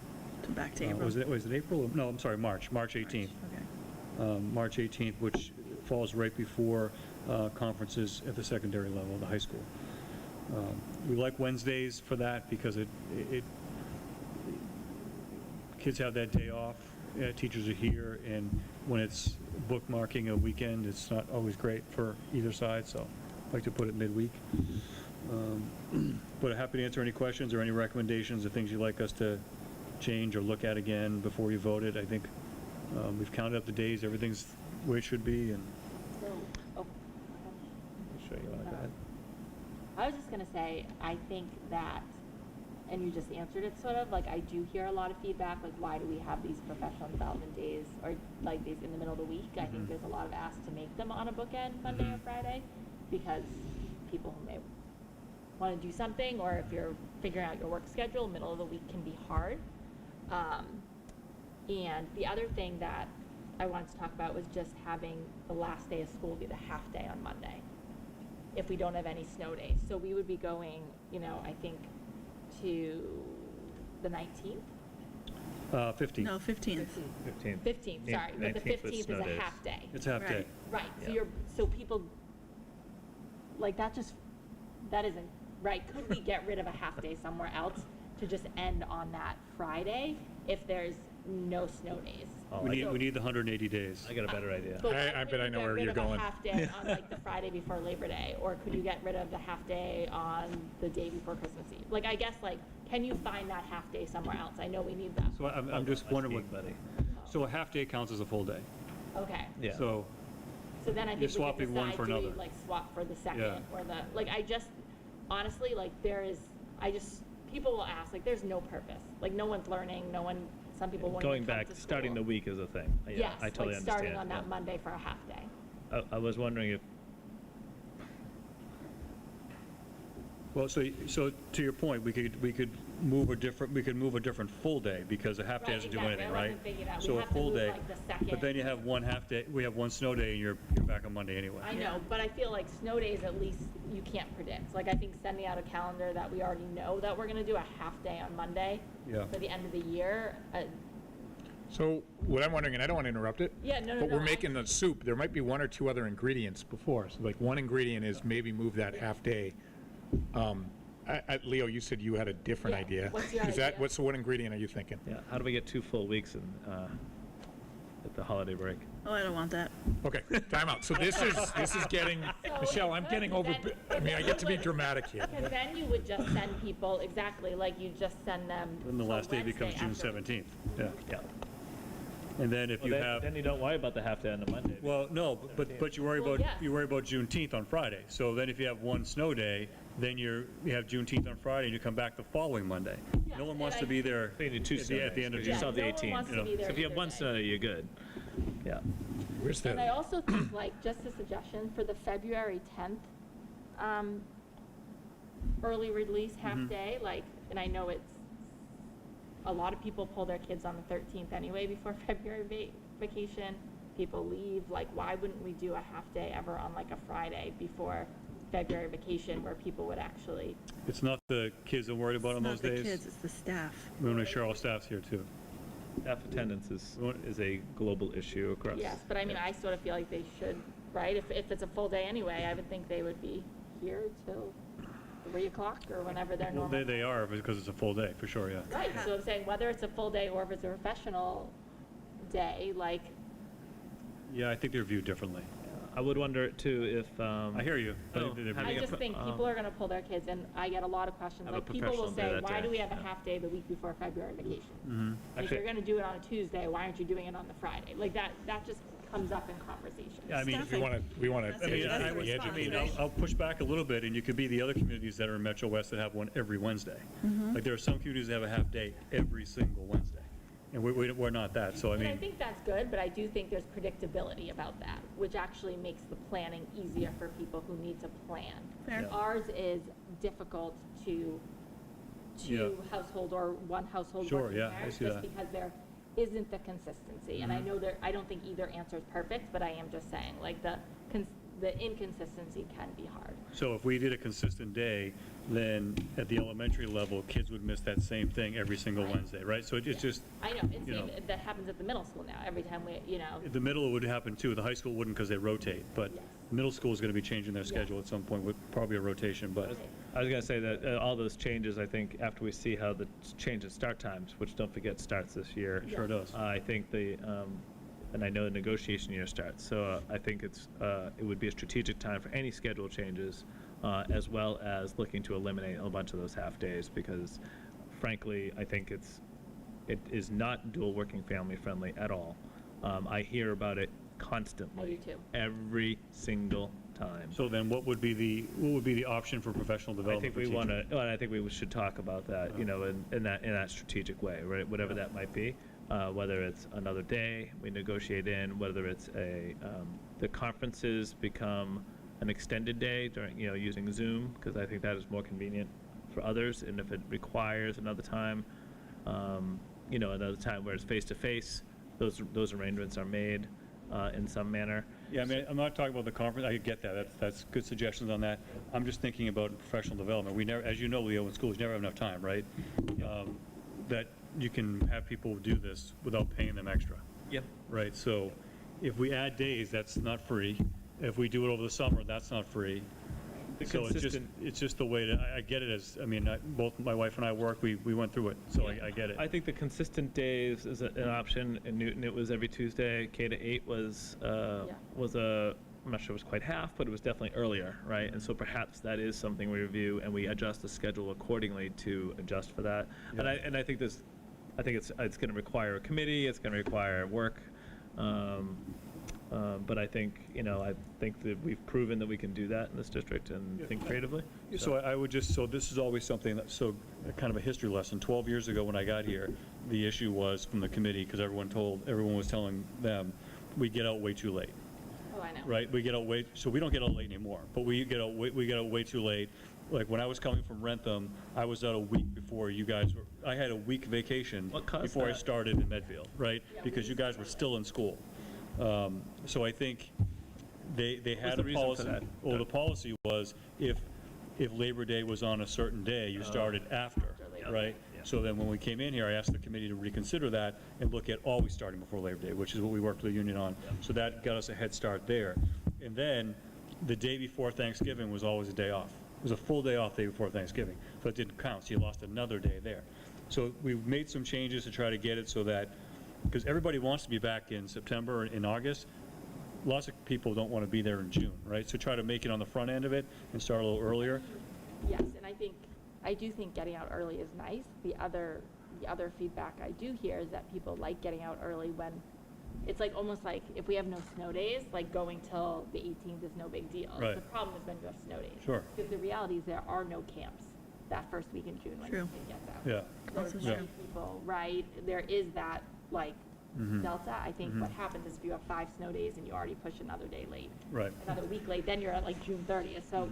Back to April. Was it April? No, I'm sorry, March 18th. Okay. March 18th, which falls right before conferences at the secondary level, the high school. We like Wednesdays for that because it kids have that day off, teachers are here, and when it's bookmarking a weekend, it's not always great for either side, so I like to put it midweek. But I'm happy to answer any questions or any recommendations or things you'd like us to change or look at again before you voted. I think we've counted up the days, everything's where it should be, and So, I'll show you like that. I was just gonna say, I think that, and you just answered it sort of, like, I do hear a lot of feedback, like, why do we have these professional development days, or like these in the middle of the week? I think there's a lot of ask to make them on a bookend, Monday or Friday, because people who may want to do something, or if you're figuring out your work schedule, middle of the week can be hard. And the other thing that I wanted to talk about was just having the last day of school be the half day on Monday, if we don't have any snow days. So we would be going, I think, to the 19th? 15th. No, 15th. 15th, sorry, but the 19th with 15th is snow a days. half day. It's half day. Right. Right, so people, like, that isn't right. Could we get rid of a half day somewhere else to just end on that Friday if there's no snow days? We need the 180 days. I got a better idea. But I bet I know where you're going. could you get rid of a half day on like the Friday before Labor Day, or could you get rid of the half day on the day before Christmas Eve? Like, I guess, like, can you find that half day somewhere else? I know we need that. So I'm just wondering what, buddy. so a half day counts as a full day. Okay. Yeah. So So then I You're think we could swapping one decide, for do we another. like swap for the second Yeah. or the, like, honestly, like, people will ask, like, there's no purpose. Like, no one's learning, some people won't Going even come back, to starting school. the week is a thing. Yeah, Yes, I totally like starting understand. on that Monday for a half day. I was wondering if, Well, so to your point, we could move a different full day, because a half day Right, doesn't do exactly. anything, I right? wasn't thinking that. We So a have to full move, day, like, the second. but then you have one half day, we have one snow day, and you're back on Monday anyway. I know, but I feel like snow days, at least, you can't predict. Like, I think sending out a calendar that we already know that we're gonna do a half day on Monday Yeah. for the end of the year, So what I'm wondering, and I don't want to interrupt it. Yeah, no, But no, we're I- making the soup. There might be one or two other ingredients before. So like one ingredient is maybe move that half day. Leo, you said you had a different Yeah, idea. what's your Is that, idea? what ingredient are you thinking? yeah, how do we get 2 full weeks in, at the holiday break? Oh, I don't want that. Okay, time out. So this is getting, Michelle, I'm getting over, I mean, I get to be dramatic here. because then you would just send people, exactly, like, you just send them. Then the till last day becomes June Wednesday after. 17th. Yeah. Yeah. And then if Well, you then, have, then you don't worry about the half day on the Monday. well, no, but you worry Well, about, yes. Juneteenth on Friday. So then if you have one snow day, then you have Juneteenth on Friday, and you come back the following Monday. Yeah, No one and wants to I- be there They need two at the end of Sundays, June. you still have the no one 18th. wants to be there So if you have either one day. Sunday, you're good. Yeah. Where's And I the, also think, like, just a suggestion for the February 10th, early release half-day, like, and I know it's, a lot of people pull their kids on the 13th anyway before February vacation. People leave, like, why wouldn't we do a half-day ever on, like, a Friday before February vacation where people would actually, It's not the kids I'm worried about on those days. it's the staff. We want to make sure all staff's here, too. Staff attendance is a global issue across. yes, but I mean, I sort of feel like they should, right? If it's a full day anyway, I would think they would be here till 3 o'clock or whenever they're Well, normal. they are, because it's a full day, for sure, yeah. Right, so I'm saying whether it's a full day or if it's a professional day, like, Yeah, I think they're viewed differently. I would wonder too if. I hear you. but Oh, they're having I viewed- a just pro- think people are gonna pull their kids, and I get a lot of questions, Have a like, people will professional day say, that why day." do we have a Yeah. half day the week before February vacation? And if Actually- you're gonna do it on a Tuesday, why aren't you doing it on the Friday? Like, that just comes up in conversation. Yeah, I mean, we want to I mean, I mean, I'll push back a little bit, and you could be the other communities that are in Metro West that have one every Wednesday. Like, there are some communities that have a half day every single Wednesday, and we're not that, so I And I mean, think that's good, but I do think there's predictability about that, which actually makes the planning easier for people who need to plan. Fair. Ours is difficult to household or one household Sure, working yeah, I parents, see just that. because there isn't the consistency. And I know I don't think either answer is perfect, but I am just saying, like, the inconsistency can be hard. so if we did a consistent day, then at the elementary level, kids would miss that same thing every single Right. Wednesday, right? So it's just, I know, and You know. that happens at the middle school now, every time the middle would happen too, the high school wouldn't because they rotate, but Yes. middle school is going to be changing their schedule at some point with probably a rotation, but. I was going to say that all those changes, I think, after we see how the change in start times, which don't forget starts this year. It sure does. I think and I know the negotiation year starts, so I think it would be a strategic time for any schedule changes, as well as looking to eliminate a bunch of those half-days, because frankly, I think it is not dual working family friendly at all. I hear about it constantly. I do too. Every single time. So then what would be the option for professional I development think for we teachers? want to, well, I think we should talk about that, you know, in that strategic way, right? Whatever that might be, whether it's another day we negotiate in, whether it's the conferences become an extended day during, you know, using Zoom, because I think that is more convenient for others, and if it requires another time, you know, another time where it's face-to-face, those arrangements are made in some manner. Yeah, I mean, I'm not talking about the conference, I get that, that's good suggestions on that. I'm just thinking about professional development. We never, as you know, Leo, in schools, you never have enough time, right? That you can have people do this without paying them extra, Yep. right? So if we add days, that's not free. If we do it over the summer, that's not free. The So consistent- it's just the way I get it as, I mean, both my wife and I work, we went through it, so I get it. I think the consistent days is an option. In Newton, it was every Tuesday. K to 8 was I'm not sure it was quite half, but it was definitely earlier, right? And so perhaps that is something we review and we adjust the schedule accordingly to adjust for that. And I think it's going to require a committee. It's going to require work. But I think, you know, I think that we've proven that we can do that in this district and think creatively. So I would just, so this is always something that, so kind of a history lesson. 12 years ago when I got here, the issue was from the committee, because everyone was telling them, we get out way too late, Oh, I know. right? We get out way, so we don't get out late anymore, but we get out way too late. Like when I was coming from Rentham, I was out a week before you guys were, I had a week vacation What caused before I that? started in Medfield, right? Because you guys were still in school. So I think they had the a reason for policy. that? Well, the policy was if Labor Day was on a certain day, you started after, Labor right? So then when we came in here, I asked the committee to reconsider that and look at always starting before Labor Day, which is what we worked with the union on. So that got us a head start there. And then the day before Thanksgiving was always a day off. It was a full day off the day before Thanksgiving, so it didn't count, so you lost another day there. So we've made some changes to try to get it so that, because everybody wants to be back in September and in August, lots of people don't want to be there in June, right? So try to make it on the front end of it and start a little earlier. Yes, and I do think getting out early is nice. The other feedback I do hear is that people like getting out early when it's like almost like if we have no snow days, like going till the 18th is no big deal. Right. The problem is when you have snow days. Sure. Because the reality is there are no camps that first week in June when True. it gets out. Yeah. There's Also many true. people, right? There is that like Mm-hmm. delta. I think what happens is if you have 5 snow days and you already push another day late, Right. another week late, then you're at like June 30th. So,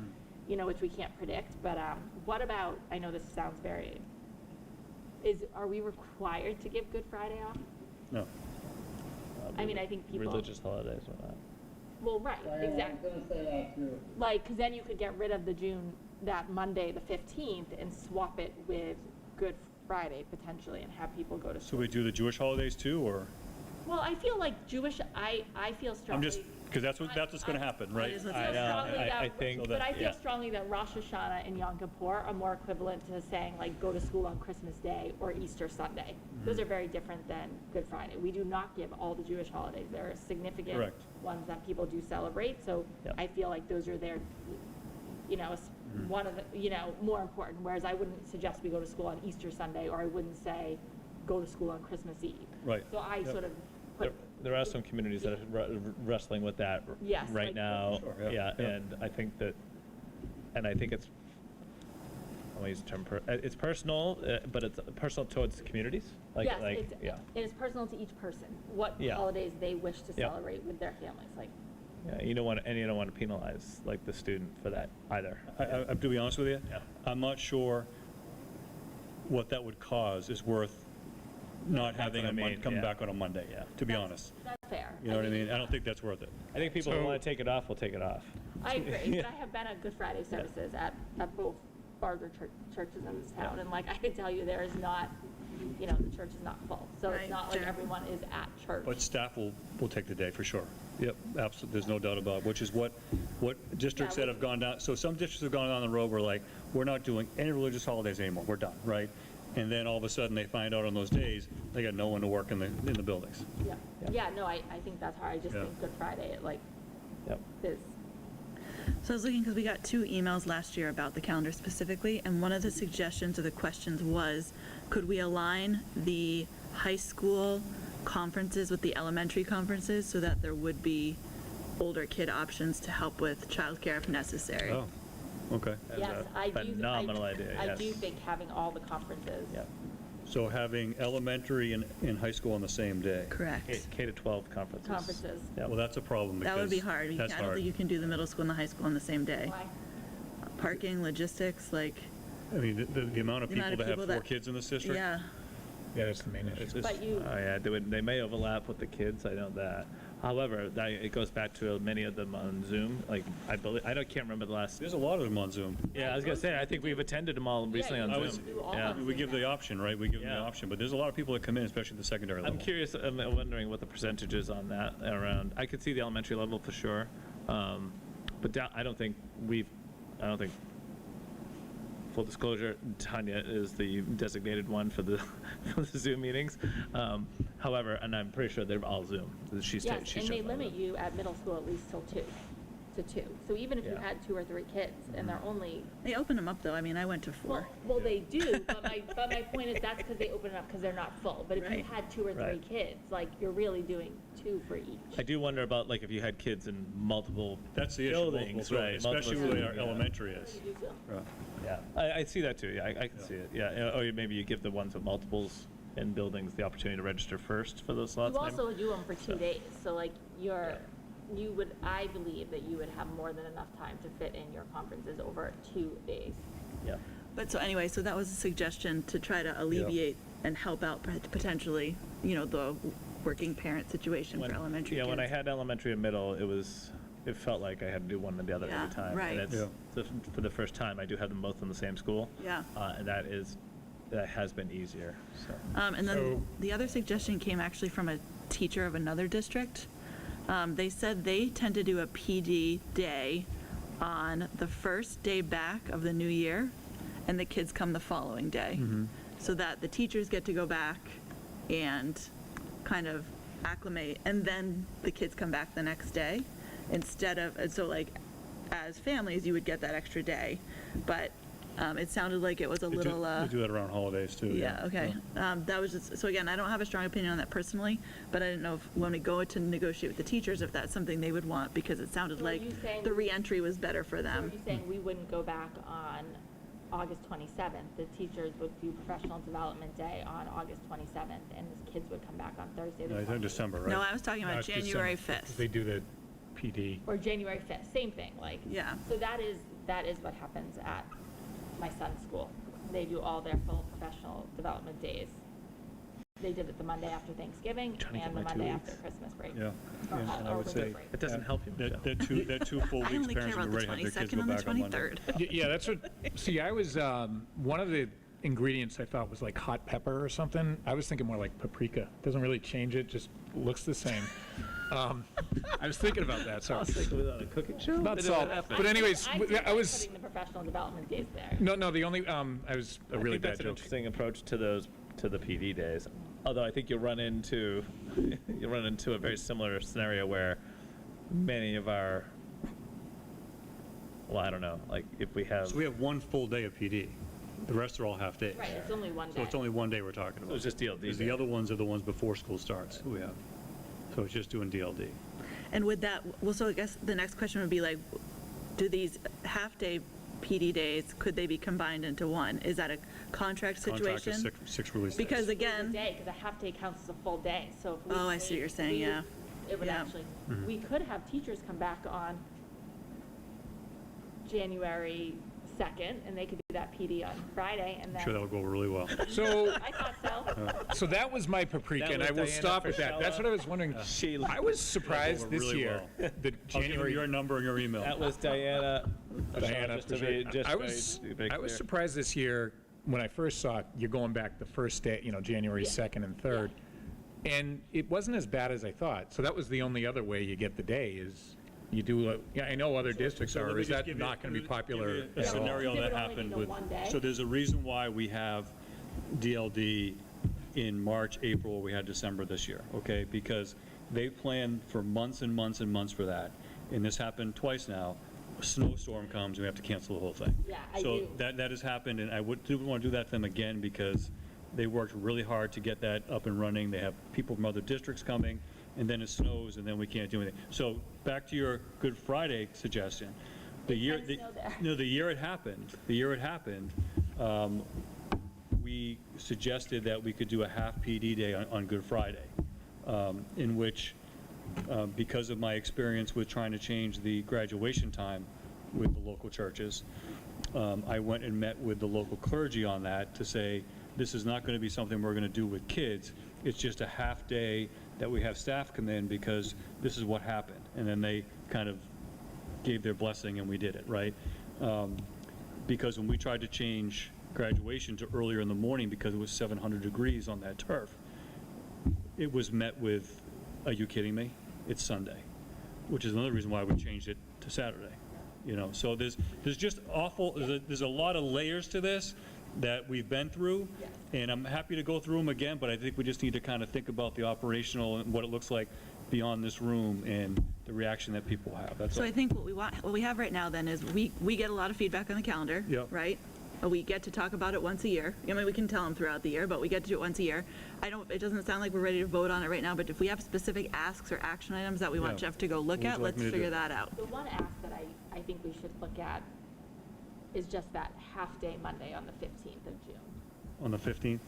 you know, which we can't predict. But what about? I know this sounds very. Are we required to give Good Friday off? No. I mean, I think people. Religious holidays or not. Well, right, exactly. I was gonna say that too. Like, because then you could get rid of that Monday, the 15th, and swap it with Good Friday potentially, and have people go to So school. we do the Jewish holidays too, or? Well, I feel like Jewish. I feel I'm strongly. just, because that's what's going to happen, right? is what's I feel gonna strongly that, I think- but I feel yeah. strongly that Rosh Hashanah and Yom Kippur are more equivalent to saying like go to school on Christmas Day or Easter Sunday. Those are very different than Good Friday. We do not give all the Jewish holidays. There are significant Correct. ones that people do celebrate. So Yep. I feel like those are their, you know, one of the, you know, more important. Whereas I wouldn't suggest we go to school on Easter Sunday, or I wouldn't say go to school on Christmas Eve. Right. So I sort of put. There are some communities that are wrestling with that Yes, right like- now. Sure, yeah, yeah. And I think that, and I think it's, I'll use the term, it's personal, but it's personal towards communities. Yes, Yeah. it is personal to each person, what Yeah. holidays they wish to Yeah. celebrate with their families, like. Yeah, you don't want to penalize like the student for that either. To be honest with you, Yeah. I'm not sure what that would cause is worth not having what I a month mean, come yeah. back on a Monday, Yeah. to be That's- honest. That's fair. You know what I mean? I don't think that's worth it. I think people who So- want to take it off will take it off. I agree, but I have been at Good Friday services at both larger churches in this town, and like, I can tell you, there is not, you know, the church is not full, so it's Right, not like sure. everyone is at church. But staff will take the day for sure. Yep, absolutely, there's no doubt about it, which is what districts Yeah, that have gone down, so some districts have gone down the road where like, we're not doing any religious holidays anymore, we're done, right? And then all of a sudden, they find out on those days, they got no one to work in the buildings. Yeah, yeah, no, I think that's hard, I just Yeah. think Good Friday, it like, Yep. is, So I was looking because we got 2 emails last year about the calendar specifically, and one of the suggestions or the questions was, could we align the high school conferences with the elementary conferences so that there would be older kid options to help with childcare if necessary? Oh, okay. That's yes, a I do. phenomenal idea, I do yes. think having all the conferences. Yep. So having elementary and high school on the same day. Correct. K to 12 conferences. Conferences. Yep. Well, that's a problem because. That would be hard. That's I don't hard. think you can do the middle school and the high school on the same day. Why? Parking, logistics, like, I mean, the amount of The amount people of that have people 4 that- kids in this district. yeah. Yeah, that's the main issue. It's just- But you- Oh, yeah, they may overlap with the kids, I know that. However, it goes back to many of them on Zoom, like, I can't remember the last. There's a lot of them on Zoom. Yeah, I was gonna say, I think we've attended them all recently you on can was- Zoom. do all Yeah. of We give the option, right? We give them the Yeah. option, but there's a lot of people that come in, especially the secondary level. I'm curious, I'm wondering what the percentage is on that around, I could see the elementary level for sure. But I don't think, full disclosure, Tanya is the designated one for the, for the Zoom meetings. However, and I'm pretty sure they're all Zoom. She's Yes, she's and they showing all limit that. you at middle school at least till 2, to 2. So even if you Yeah. had 2 or 3 kids, and they're only, They open them up though. I mean, I went to 4. well, they do, but my point is that's because they open it up because they're not full. But if you Right. had 2 or 3 Right. kids, like, you're really doing 2 for each. I do wonder about, like, if you had kids in multiple That's the issue, buildings, multiple right? buildings, especially multiple where our schools, yeah. elementary is. You do Zoom. Yeah. Yeah, I see that too, yeah, I can see it, yeah. Or maybe you give the ones with multiples in buildings the opportunity to register first for those slots. You maybe? also do them for 2 days, so like I believe that you would have more than enough time to fit in your conferences over 2 days. Yeah. But so anyway, so that was a suggestion to try to alleviate and help out potentially, you know, the working parent situation for elementary kids. Yeah, when I had elementary and middle, it felt like I had to do one or the other Yeah, every time. right. And for the first time, I do have them both in the same school. Yeah. And that has been easier, so. And then So- the other suggestion came actually from a teacher of another district. They said they tend to do a PD day on the first day back of the new year, and the kids come the following day. So that the teachers get to go back and kind of acclimate, and then the kids come back the next day, instead of, and so like, as families, you would get that extra day, but It sounded like it was a They little, do that around holidays, too. yeah, okay. That was just, so again, I don't have a strong opinion on that personally, but I didn't know if, when we go to negotiate with the teachers, if that's something they would want, because it sounded So are like you saying the we- reentry was better for So are them. you saying we wouldn't go back on August 27th? The teachers would do professional development day on August 27th, and the kids would come back on Thursday the No, I think 28th? December, right? No, I was talking No, about it's December, January 'cause 5th. They do the PD. Or January 5th, same thing, like. Yeah. So that is what happens at my son's school. They do all their full professional development days. They did it the Monday after Thanksgiving Trying to get and the my 2 Monday weeks. after Christmas break. Yeah, Or and I or would winter say break. It doesn't help you, Michelle. that 2 full I weeks, only care parents about would the already have their kids 22nd go and the back on Monday. 23rd. Yeah, that's what, see, I was, one of the ingredients I thought was like hot pepper or something. I was thinking more like paprika. Doesn't really change it, just looks the same. I was thinking about that, I so. was thinking without a cooking show. Not salt, but anyways, I do I was, putting the professional development days there. no, the only, I was a really I think bad that's an joke. interesting approach to the PD days. Although I think you'll run into a very similar scenario where many of our, well, I don't know, like if we have, So we have 1 full day of PD. The rest are all half days. Right, it's only one day. So it's only 1 day we're talking about. it's just DLD. Because the other ones are the ones before school starts, who we have. So it's just doing DLD. And would that, well, so I guess the next question would be like, do these half-day PD days, could they be combined into one? Is that a contract Contract is situation? 6 release days. Because It's a again, day, because a half day counts as a full day, so if we. Oh, I see what you're saying, we would- yeah. It would Yeah. actually, we could have teachers come back on January 2nd, and they could do that PD on Friday, and I'm sure then, that'll go really well. So, I thought so. so that was my paprika, That and was I will Diana stop at that. That's Frischella. what I was wondering. Sheila. I was surprised That'll go this really year, the I'll give them January. your number and your email. That was Diana. Diana, Just to for be, sure. just I very- was, very I was clear. surprised this year, when I first saw it, you're going back the first day, January 2nd and 3rd. And it wasn't as bad as I thought. So that was the only other way you get the day is you do, yeah, I know other districts So are, let me is just that give you- not going to be let me popular give you at a all? scenario It would that only happened be the with, one day? so there's a reason why we have DLD in March, April, we had December this year, okay? Because they planned for months and months and months for that. And this happened twice now. A snowstorm comes, and we have to cancel the whole thing. Yeah, I So do. that has happened, and I would want to do that to them again because they worked really hard to get that up and running. They have people from other districts coming, and then it snows, and then we can't do anything. So back to your Good Friday suggestion. The year, can snow there. no, the year it happened, we suggested that we could do a half PD day on Good Friday, in which, because of my experience with trying to change the graduation time with the local churches, I went and met with the local clergy on that to say, this is not going to be something we're going to do with kids. It's just a half day that we have staff come in because this is what happened. And then they kind of gave their blessing and we did it, right? Because when we tried to change graduation to earlier in the morning because it was 700 degrees on that turf, it was met with, are you kidding me? It's Sunday, which is another reason why we changed it to Saturday. So there's just there's a lot of layers to this that we've been through, and I'm happy to go through them again, but I think we just need to kind of think about the operational and what it looks like beyond this room and the reaction that people have. That's so all. I think what we have right now then is we get a lot of feedback on the calendar, Yep. right? We get to talk about it once a year. I mean, we can tell them throughout the year, but we get to do it once a year. It doesn't sound like we're ready to vote on it right now, but if we have specific asks or action items that we want Yeah. Jeff to go look What would at, you like let's me to figure do? that out. The one ask that I think we should look at is just that half-day Monday on the 15th of June. On the 15th?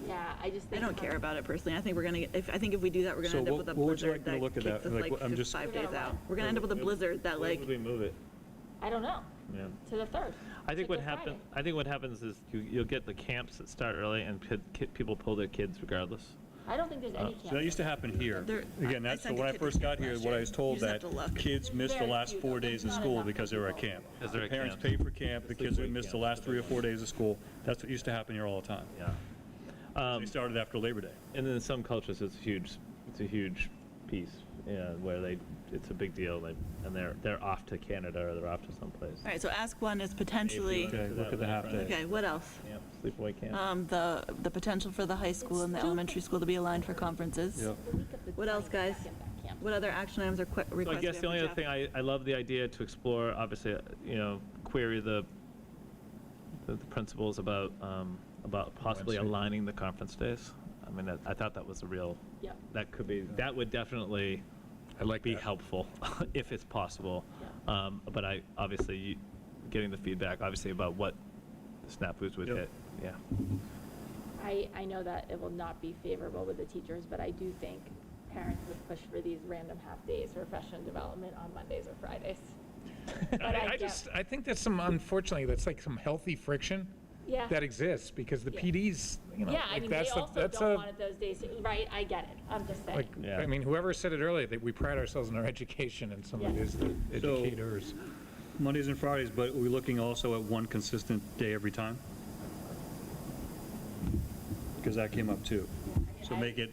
Yeah, I just I think. don't care about it personally. I think we're gonna, I think if we do that, we're gonna So end up with a what would you blizzard like me to that look at kicks that? us Like, like I'm just- 5 We're days gonna out. what? We're gonna end up with a blizzard that Where like, would we move it? I don't know, Yeah. to the 3rd. I think to what Good happen. Friday. I think what happens is you'll get the camps that start early, and people pull their kids regardless. I don't think there's any So that used to happen here. There- Again, I that's, so sent when a I kid to first got camp here, last what I year. was You told just have that to look. kids missed the Very last few, 4 though. days of There's not school enough because they were at people. camp. Because they're The at parents camp. paid for camp, the kids Sleepaway would miss the camp. last 3 or 4 days of school. That's what used to happen here all the time. Yeah. They started after Labor Day. And then in some cultures, it's a huge piece, where it's a big deal, and they're off to Canada or they're off to someplace. all right, so ask one is potentially, Okay, look at the half day. okay, what else? Camp, sleepaway camp. The potential for the high school and the elementary school to be aligned for conferences. Yep. The week of the What else, guys? 22nd, that camp. What other action items or requests? So I guess the only other thing, I love the idea to explore, obviously, query the the principals about possibly Wednesday. aligning the conference days. I mean, I thought that was a real, Yep. that would definitely I like be that. helpful if it's possible. But getting the feedback, obviously, about what the snafus would Yep. hit, yeah. I know that it will not be favorable with the teachers, but I do think parents would push for these random half days for professional development on Mondays or Fridays. But I think that's unfortunately, that's like some healthy friction Yeah. that exists, because the Yeah. PDs, Yeah, I like mean, they that's also that's don't want it those days, right? I get it. I'm just saying. like, Yeah. I mean, whoever said it earlier, that we pride ourselves in our education, and some of it is the educators. Mondays and Fridays, but we're looking also at one consistent day every time? Because that came up too. So make it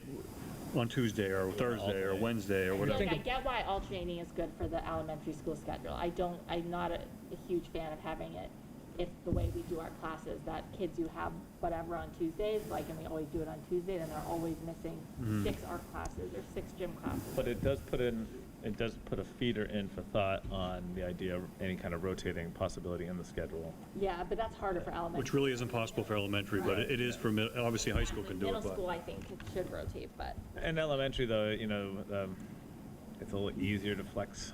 on Tuesday or Thursday or Wednesday or I whatever. get why alternating is good for the elementary school schedule. I'm not a huge fan of having it if the way we do our classes, that kids who have whatever on Tuesdays, like, and we always do it on Tuesday, then they're always missing 6 art classes or 6 gym classes. But it does put a feeder in for thought on the idea of any kind of rotating possibility in the schedule. Yeah, but that's harder for elementary. Which really isn't possible for elementary, but it is for, obviously, high school can do it, Middle school, but. I think, it should rotate, but. And elementary, though, it's a little easier to flex,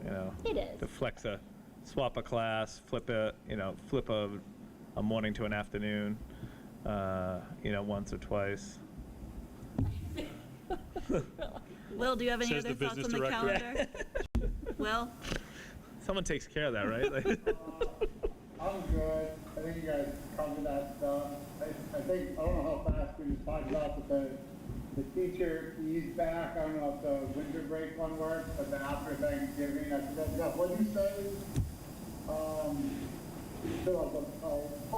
It is. to swap a class, flip a morning to an afternoon, once or twice. Will, do you have any Says other the thoughts on business the director. calendar? Will? Someone takes care of that, right? I'm good. I think you guys covered that stuff. I think, I don't know how fast we just talked about, but the teacher eased back. I don't know if the winter break one works, but then after Thanksgiving, I forgot, what did you say?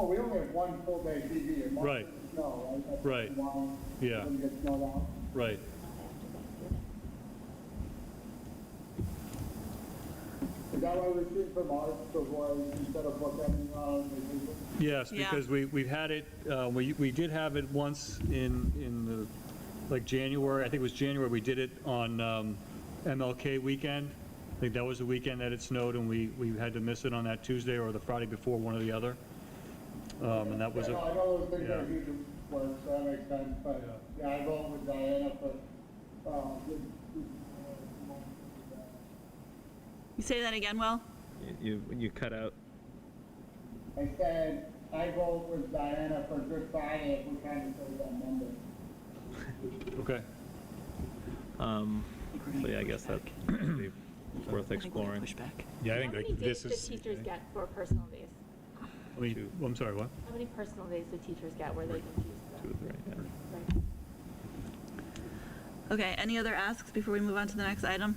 We only have one full day TV. And Right. Snow, right? That's Right. one. Yeah. Doesn't get snowed out. Right. Is that why we're shooting for March, to avoid, instead of booking, vacation? Yes, Yeah. because we've had it, we did have it once in the, like January, I think it was January, we did it on MLK weekend. I think that was the weekend that it snowed, and we had to miss it on that Tuesday or the Friday before, one or the other. And that was Yeah, a, no, I know those things yeah. are huge work, so that makes sense, but, yeah, I vote with Diana for, You say that again, Will? You cut out. I said, I vote with Diana for Good Friday if we're trying to say that number. okay. So yeah, I guess that would be worth exploring. Yeah, I How think many like days this do is. teachers get for personal days? I mean, I'm sorry, what? How many personal days do teachers get where they can choose? 2 or 3, yeah. Right. Okay, any other asks before we move on to the next item?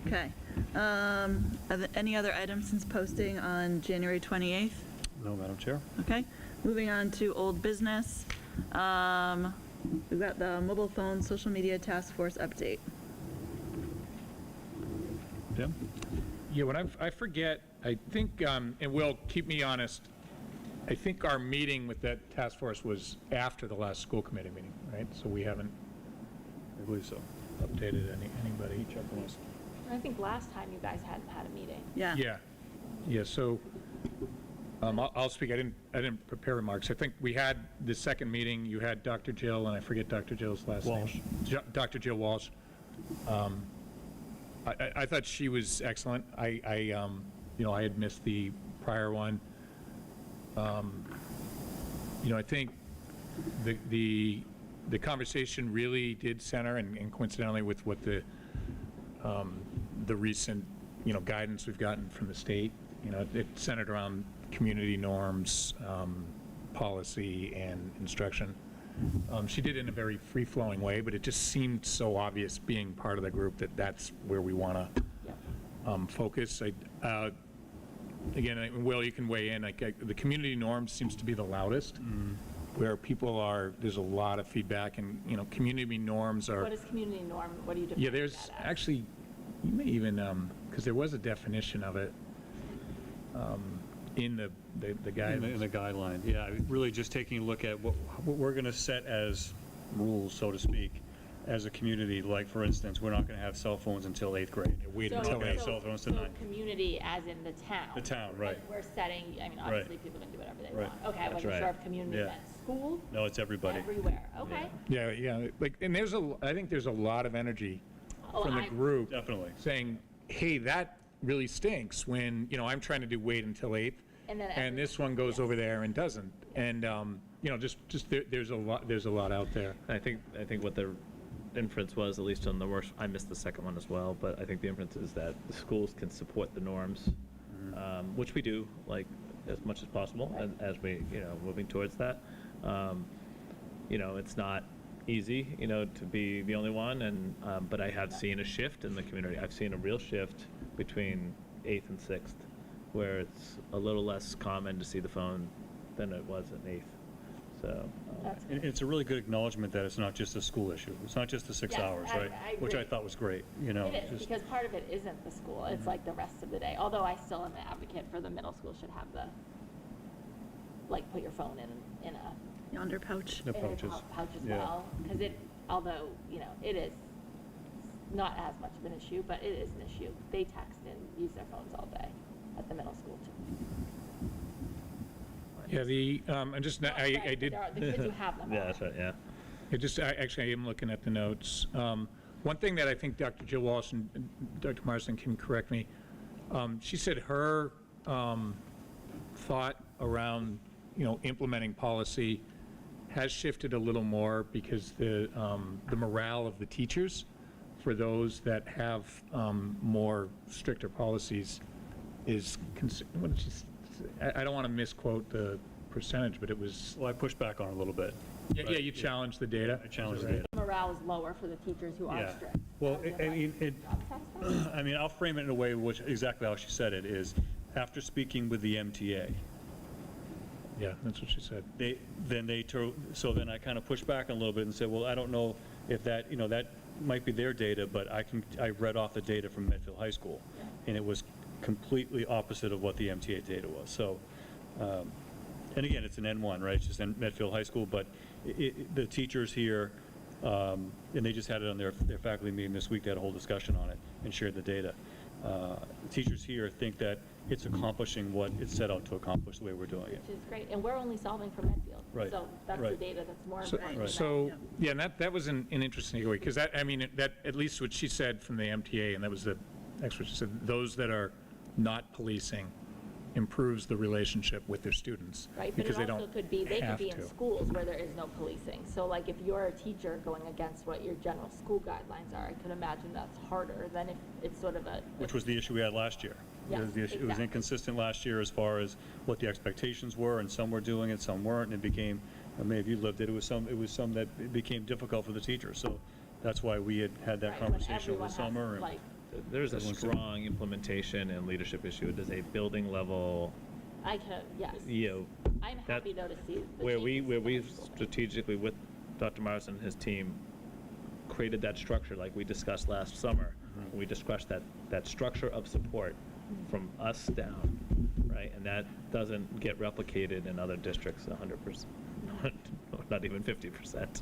Okay. Are there any other items since posting on January 28th? No, Madam Chair. Okay, moving on to old business. We've got the mobile phone social media task force update. Jim? Yeah, when I forget, I think, and Will, keep me honest, I think our meeting with that task force was after the last school committee meeting, right? So we haven't I believe so. updated anybody. Checklist. I think last time you guys hadn't had a meeting. Yeah. Yeah, so, I'll speak, I didn't prepare remarks. I think we had the second meeting, you had Dr. Jill, and I forget Dr. Jill's last name. Walsh. Dr. Jill Walsh. I thought she was excellent. I had missed the prior one. I think the conversation really did center, and coincidentally with what the recent, guidance we've gotten from the state, it centered around community norms, policy, and instruction. She did it in a very free-flowing way, but it just seemed so obvious, being part of the group, that that's where we want to focus. Again, Will, you can weigh in. The community norms seems to be the loudest, where people are, there's a lot of feedback, and, community norms are. What is community norm? What do you define Yeah, there's that as? actually, you may even, because there was a definition of it in the guidance. In the guideline, yeah, really just taking a look at what we're going to set as rules, so to speak, as a community, like, for instance, we're not going to have cell phones until 8th grade. Wait So- until We're gonna have so- cell phones to so 9th. community as in the town. The town, right. Like, we're setting, I mean, obviously people can do whatever they Right. want. Okay, I That's wasn't right. sure if community Yeah. meant school, No, it's everybody. everywhere, okay. Yeah, like, and I think there's a lot of energy Oh, from the I- group Definitely. saying, hey, that really stinks when, I'm trying to do wait until 8th, And then and this one goes over there and doesn't. And, there's a lot out there. I think what the inference was, at least on the worst, I missed the second one as well, but I think the inference is that the schools can support the norms, which we do, like, as much as possible, as we, moving towards that. It's not easy, to be the only one, and, but I have seen a shift in the community. I've seen a real shift between 8th and 6th, where it's a little less common to see the phone than it was in 8th. So, That's And it's a really good acknowledgement that it's not just a school issue. It's not just the 6 Yes, hours, I- right? I Which I agree. thought was great, It is, just- because part of it isn't the school, it's like the rest of the day. Although I still am an advocate for the middle school should have the, like, put your phone in a Yonder pouch. The in a pouches. pouch as Yeah. well, because although, it is not as much of an issue, but it is an issue. They text and use their phones all day at the middle school too. Yeah, I'm just, I did. There are the kids who have them. yeah, are. that's right, yeah. Actually, I am looking at the notes. One thing that I think Dr. Jill Walsh and Dr. Marsden can correct me, she said her thought around, implementing policy has shifted a little more because the morale of the teachers for those that have more stricter policies is, what did she say? I don't want to misquote the percentage, but it was, Well, I pushed back on it a little bit. yeah, you challenged the data. I challenged it. Morale is lower for the teachers who are Yeah. strict. Well, As in, I like, mean, job satisfaction? I mean, I'll frame it in a way which, exactly how she said it, is after speaking with the MTA, Yeah, that's what she said. so then I kind of pushed back a little bit and said, well, I don't know if that, that might be their data, but I read off the data from Medfield High School, and it was completely opposite of what the MTA data was. So, and again, it's an N1, right? It's just in Medfield High School, but the teachers here, and they just had it on their faculty meeting this week, they had a whole discussion on it and shared the data. The teachers here think that it's accomplishing what it set out to accomplish the way we're doing it. Which is great, and we're only solving for Medfield. Right, So that's the right. data that's more So, important. than that. so, yeah, and that was an interesting takeaway, because that, at least what she said from the MTA, and that was the expert, she said, those that are not policing improves the relationship with their students. Right, but because it they also don't could be, they could have be in to. schools where there is no policing. So like if you're a teacher going against what your general school guidelines are, I could imagine that's harder than if it's sort of a. Which was the issue we had last year. Yes, It was exactly. inconsistent last year as far as what the expectations were, and some were doing it, some weren't, and it became, many of you lived it, it was some that it became difficult for the teachers. So that's why we had that Right, when conversation over everyone has, summer. and- like, There's a Everyone's- strong implementation and leadership issue. There's a building level, I can, yes. I'm that- happy though to see the where changes we in the middle school. strategically with Dr. Marsden and his team created that structure like we discussed last summer. We discussed that structure of support from us down, right? And that doesn't get replicated in other districts 100%, not even 50%.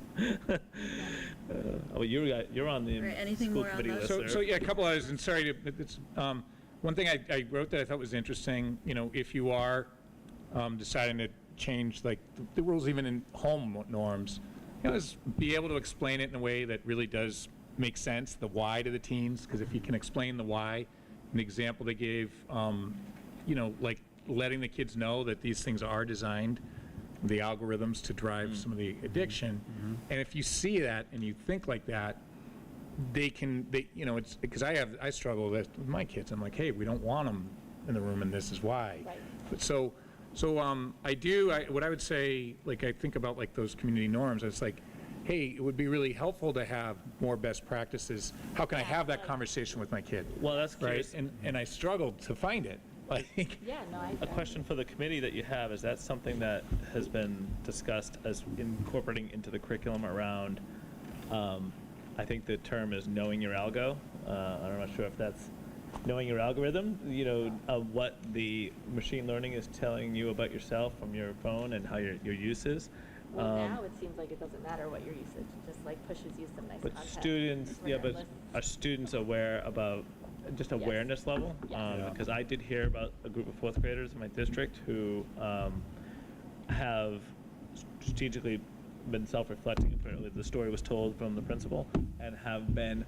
Oh, you're on the Right, anything school more on committee that? list, So, sir. yeah, a couple others, and sorry to, but it's, one thing I wrote that I thought was interesting, if you are deciding to change, like, the rules even in home norms, is be able to explain it in a way that really does make sense, the why to the teens, because if you can explain the why, an example they gave, like letting the kids know that these things are designed, the algorithms to drive some of the addiction, and if you see that and you think like that, it's because I struggle with my kids. I'm like, hey, we don't want them in the room, and this is why. Right. But so what I would say, like I think about like those community norms. It's like, hey, it would be really helpful to have more best practices. How can I have that conversation with my kid? Well, that's Right, curious. and I struggled to find it. Like, Yeah, no, I. A question for the committee that you have, is that something that has been discussed as incorporating into the curriculum around, I think the term is knowing your algo. I'm not sure if that's knowing your algorithm, of what the machine learning is telling you about yourself from your phone and how your use is. Well, now it seems like it doesn't matter what your usage, it just like pushes you some nice But content. students, yeah, but regardless. are students aware about just Yes. awareness level? Yes. Because I did hear about a group of fourth graders in my district who have strategically been self-reflecting. Apparently, the story was told from the principal, and have been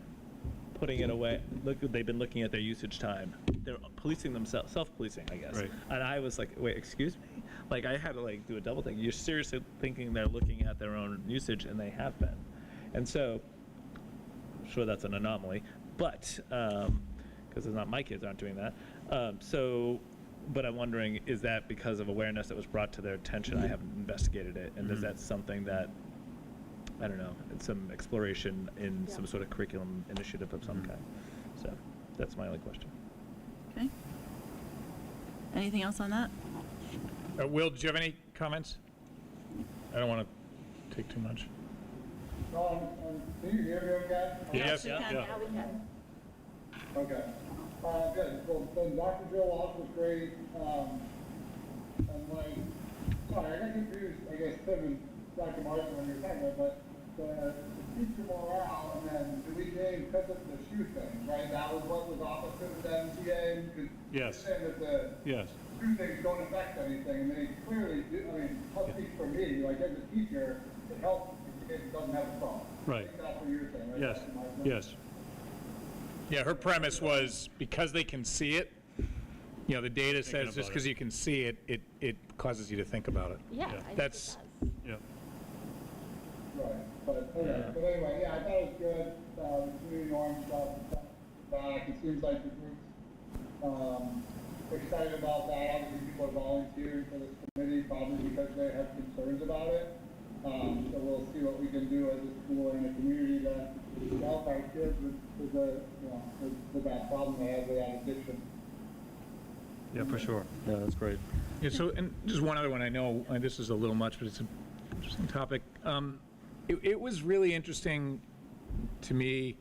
putting it away. They've been looking at their usage time. They're policing themselves, self-policing, I guess. Right. And I was like, wait, excuse me? Like, I had to like do a double take. You're seriously thinking they're looking at their own usage, and they have been. And so, I'm sure that's an anomaly, but because it's not, my kids aren't doing that. But I'm wondering, is that because of awareness that was brought to their attention? I haven't investigated it, and is that something that, I don't know, it's some exploration in some sort of curriculum initiative of some kind? So that's my only question. Okay. Anything else on that? Will, do you have any comments? I don't want to take too much. Can you hear me okay? Yes. we can. Now we can. Okay. Good. Well, then Dr. Jill Walsh was great. And like, sorry, I got confused, I guess, Tim and Dr. Martin when you were talking about, but the teacher morale, and then do we gain because of the shoe thing, right? That was what was opposite of the MTA? Because Yes. you're saying that the Yes. shoe things don't affect anything, and they clearly do. I mean, I'll speak for me, like as a teacher, it helps if the kid doesn't have a problem. Right. I think that's what you're saying, right? Yes, Dr. Martin? yes. Yeah, her premise was because they can see it, you know, the data says just about because it. you can see it, it causes you to think about it. Yeah, Yeah. I think That's- it does. Yeah. Right, but, okay, but anyway, yeah, I thought it was good, the community norm stuff, back, it seems like the group's, excited about that, obviously people are volunteering for this committee, probably because they have concerns about it. So we'll see what we can do as a school and a community to help our kids with the, you know, with that problem they have with that addiction. Yeah, for sure. Yeah, that's great. Yeah, so, and just one other one, I know this is a little much, but it's an interesting topic. It was really interesting to me,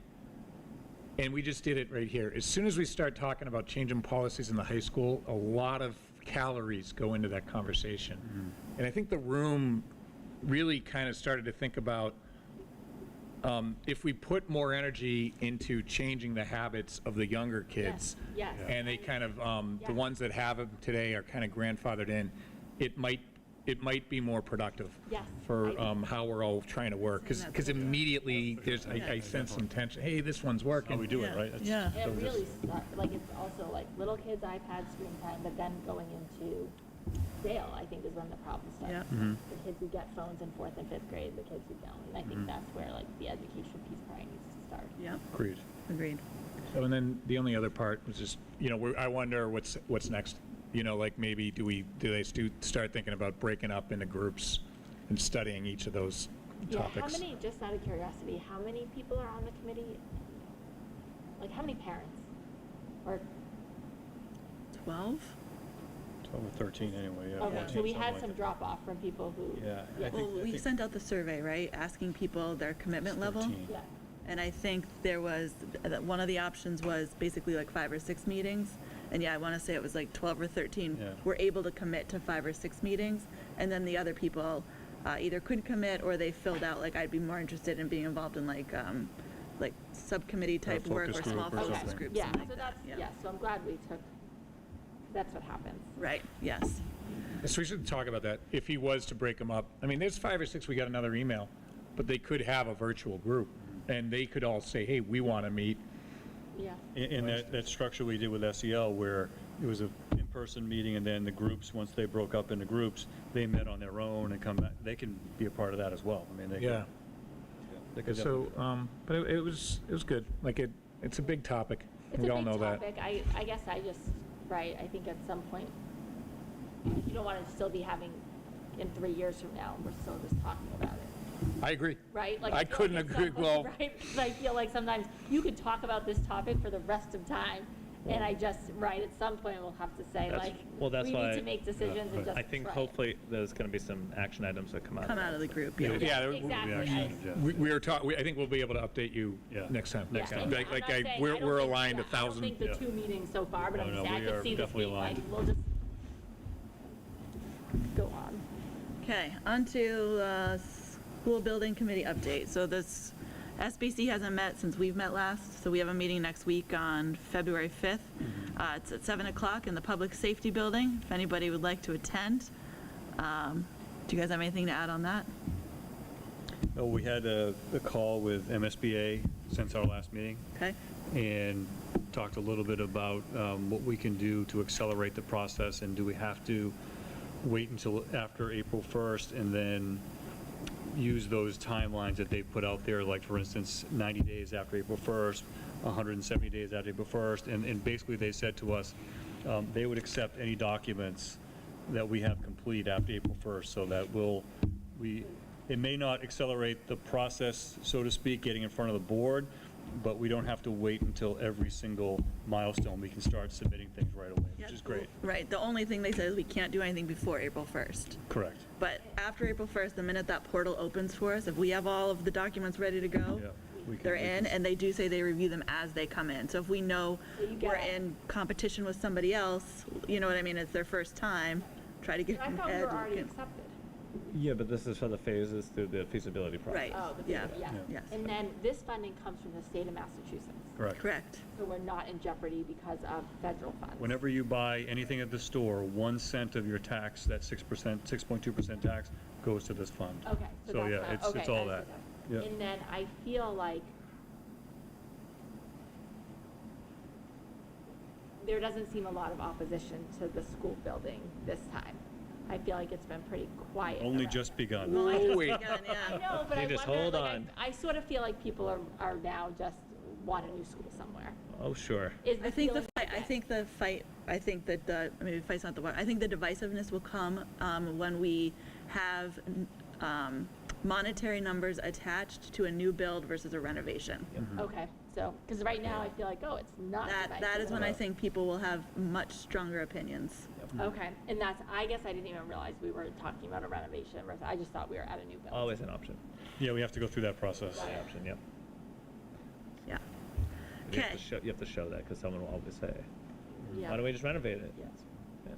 and we just did it right here. As soon as we start talking about changing policies in the high school, a lot of calories go into that conversation. And I think the room really kind of started to think about if we put more energy into changing the habits of the younger kids, Yes. and they kind of, Yeah. the ones that have them today are kind of grandfathered in, it might be more productive Yes, for I do. how we're all trying to work. Because immediately, there's, I sense some tension. Hey, this one's working. How we do it, right? That's- Yeah. It so just- really sucks. Like, it's also like little kids, iPad, screen time, but then going into Dale, I think, is when the problem starts. Yeah. The kids who get phones in 4th and 5th grade, the kids who don't. And I think that's where, like, the education piece probably needs to start. Yeah, Agreed. agreed. So, and then the only other part was just, you know, I wonder what's next. You know, like maybe do they start thinking about breaking up into groups and studying each of those Yeah, topics? how many, just out of curiosity, how many people are on the committee? Like, how many parents? Or, 12? 12 or 13 anyway, yeah. okay, 14, so we something had like some that. drop off from people who. Yeah. Yeah. Well, we sent out the survey, right, asking people their commitment level. 13. Yeah. And I think there was, one of the options was basically like 5 or 6 meetings. And yeah, I want to say it was like 12 or 13 Yeah. were able to commit to 5 or 6 meetings. And then the other people either couldn't commit or they filled out, like, I'd be more interested in being involved in like subcommittee type work or focus group small or focus something. groups. Yeah, something so like that. that's, yeah, so I'm glad we took, that's what happens. Right, yes. So we should talk about that. If he was to break them up, I mean, there's 5 or 6, we got another email, but they could have a virtual group, and they could all say, hey, we want to meet. Yeah. In that structure we did with SEL, where it was an in-person meeting, and then the groups, once they broke up into groups, they met on their own and come back. They can be a part of that as well. I mean, they Yeah. could So, but it was good. Like, it's a big topic. It's We a all big know that. topic. I guess I just, right, I think at some point, you don't want to still be having, in 3 years from now, we're still just talking about it, I agree. right? Like, I feel couldn't like at agree, some point, well- Right, 'cause I feel like sometimes you could talk about this topic for the rest of time, and I just, right, at some point we'll have to say, That's- like, well, that's we why- need to make decisions and just, I think right. hopefully there's going to be some action items that come out. Come out of the group, yeah. Yeah, Exactly. Yeah. we were talking, I think we'll be able to update you Yeah. next time. Yeah, and Like, I'm not saying- I we're don't think- aligned yeah, 1,000. I don't think the 2 meetings so far, but I'm No, just saying, I we could are see this definitely being like, aligned. we'll just go on. Okay, on to school building committee update. So this SBC hasn't met since we've met last, so we have a meeting next week on February 5th. It's at 7 o'clock in the Public Safety Building, if anybody would like to attend. Do you guys have anything to add on that? Oh, we had a call with MSBA since our last meeting Okay, and talked a little bit about what we can do to accelerate the process, and do we have to wait until after April 1st and then use those timelines that they put out there, like for instance, 90 days after April 1st, 170 days after April 1st, and basically they said to us they would accept any documents that we have complete after April 1st, so that it may not accelerate the process, so to speak, getting in front of the board, but we don't have to wait until every single milestone. We can start submitting things right away, which is great. right. The only thing they said is we can't do anything before April 1st. Correct. But after April 1st, the minute that portal opens for us, if we have all of the documents ready to go, Yeah, we can- they're we can- in, and they do say they review them as they come in. So if we know So you get we're it. in competition with somebody else, you know what I mean, it's their first time, try to get I them thought we ahead. were already and- accepted. Yeah, but this is for the phases through the feasibility process. Right, Oh, the yeah, yeah. yes, And then this funding comes from the state of Massachusetts. Correct. correct. So we're not in jeopardy because of federal funds. Whenever you buy anything at the store, 1 cent of your tax, that 6%, 6.2% tax, goes to this fund. Okay, so So, that's yeah, not, it's okay, all I that. see Yeah. And then I feel like there doesn't seem a lot of opposition to the school building this time. I feel like it's been pretty quiet. Only around. just begun. Well, I just wait. begun, I yeah. know, but You I just wonder, hold like, on. I sort of feel like people are now just want a new school somewhere. Oh, sure. Is the I think the feeling fight, you I get? think the fight, I think that the, maybe fight's not the word, I think the divisiveness will come when we have monetary numbers attached to a new build versus a renovation. Okay, so, because right now I feel like, oh, it's not. That is when I Yeah. think people will have much stronger opinions. Okay, and that's, I guess I didn't even realize we were talking about a renovation versus, I just thought we were at a new build. Always an option. Yeah, we have to go through that process. An option, yep. Yeah. You have Okay. to show, you have to show that because someone will always say, Yeah. why don't we just renovate it? Yes.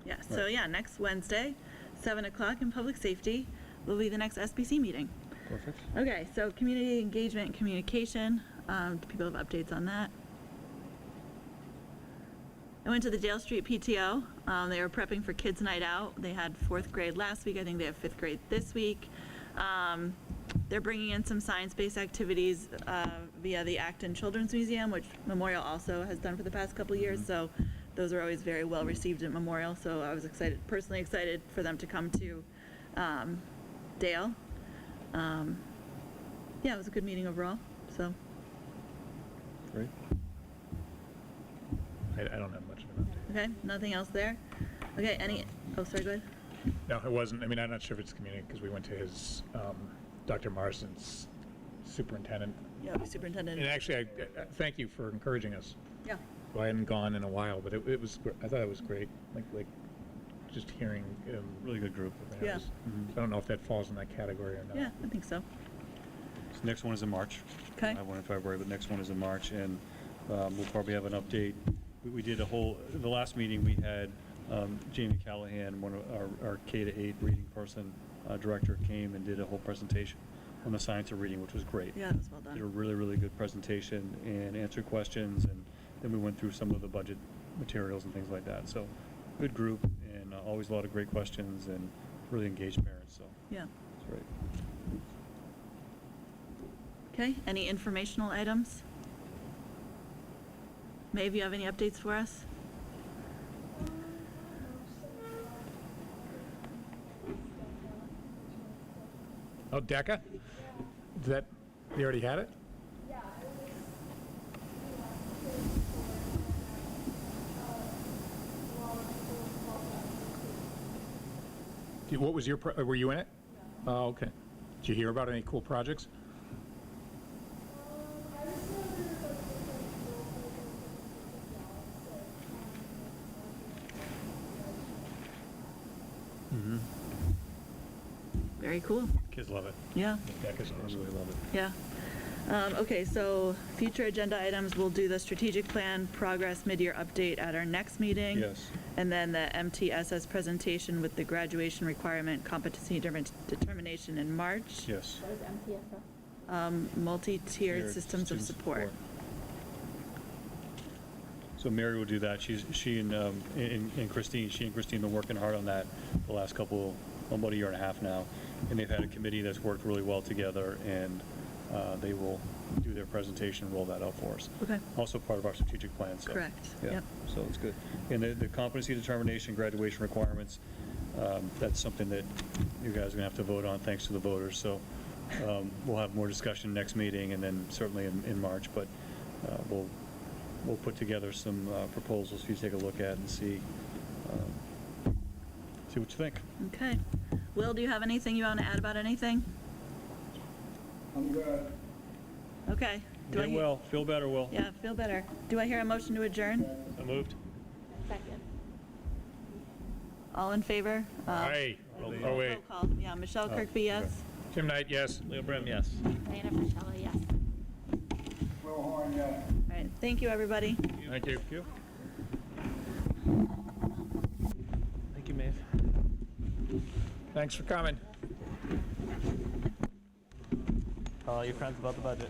Yeah, so yeah, next Wednesday, 7 o'clock in Public Safety will be the next SBC meeting. Perfect. Okay, so community engagement and communication, do people have updates on that? I went to the Dale Street PTO. They were prepping for Kids Night Out. They had 4th grade last week. I think they have 5th grade this week. They're bringing in some science-based activities via the Acton Children's Museum, which Memorial also has done for the past couple of years. So those are always very well received at Memorial. So I was excited, personally excited for them to come to Dale. Yeah, it was a good meeting overall. So Great. I don't have much of an update. okay, nothing else there. Okay, oh, sorry, go ahead. No, it wasn't. I mean, I'm not sure if it's community because we went to his, Dr. Marsden's superintendent. Yeah, superintendent. And actually, I thank you for encouraging us. Yeah. Well, I hadn't gone in a while, but it was, I thought it was great. Like just hearing. Really good group. Yeah. I don't know if that falls in that category or not. Yeah, I think so. So next one is in March. Okay. I have one in February, but next one is in March, and we'll probably have an update. We did the last meeting we had, Jamie Callahan, one of our K-8 reading person, director, came and did a whole presentation on the science of reading, which was great. Yeah, that was well Did a done. really, really good presentation and answered questions, and then we went through some of the budget materials and things like that. So, good group, and always a lot of great questions, and really engaged parents, so Yeah. it's great. Okay, any informational items? Maeve, you have any updates for us? Oh, DECA? Is that, you already had it? What was your, were you in it? Oh, okay. Did you hear about any cool projects? Very cool. Kids love it. Yeah, DECA's I awesome. really love it. yeah. Okay, so future agenda items, we'll do the strategic plan progress mid-year update at our next meeting. Yes. And then the MTSS presentation with the graduation requirement competency determination in March. Yes. What is MTSS? Multi-tiered Tiered systems of student support. So Mary will do that. She and Christine been working hard on that the last about a year and a half now. And they've had a committee that's worked really well together, and they will do their presentation and roll that out for us. Okay. Also part of our strategic plan, so. Correct. Yeah, Yep. so it's good. And the competency determination, graduation requirements, that's something that you guys are gonna have to vote on, thanks to the voters. So we'll have more discussion next meeting, and then certainly in March, but we'll put together some proposals for you to take a look at and see what you think. Okay. Will, do you have anything you want to add about anything? I'm good. Okay. Do I Get hear- well, feel better, Will. Yeah, feel better. Do I hear a motion to adjourn? So moved. Second. All in favor? Aye. Oh, wait. Roll call. Yeah, Michelle Kirkby, yes. Tim Knight, yes. Leo Brim, yes. Diana Frischella, yes. Will Horn, yes. All right. Thank you, everybody. Thank you. Thank you, Maeve. Thanks for coming. Tell all your friends about the budget.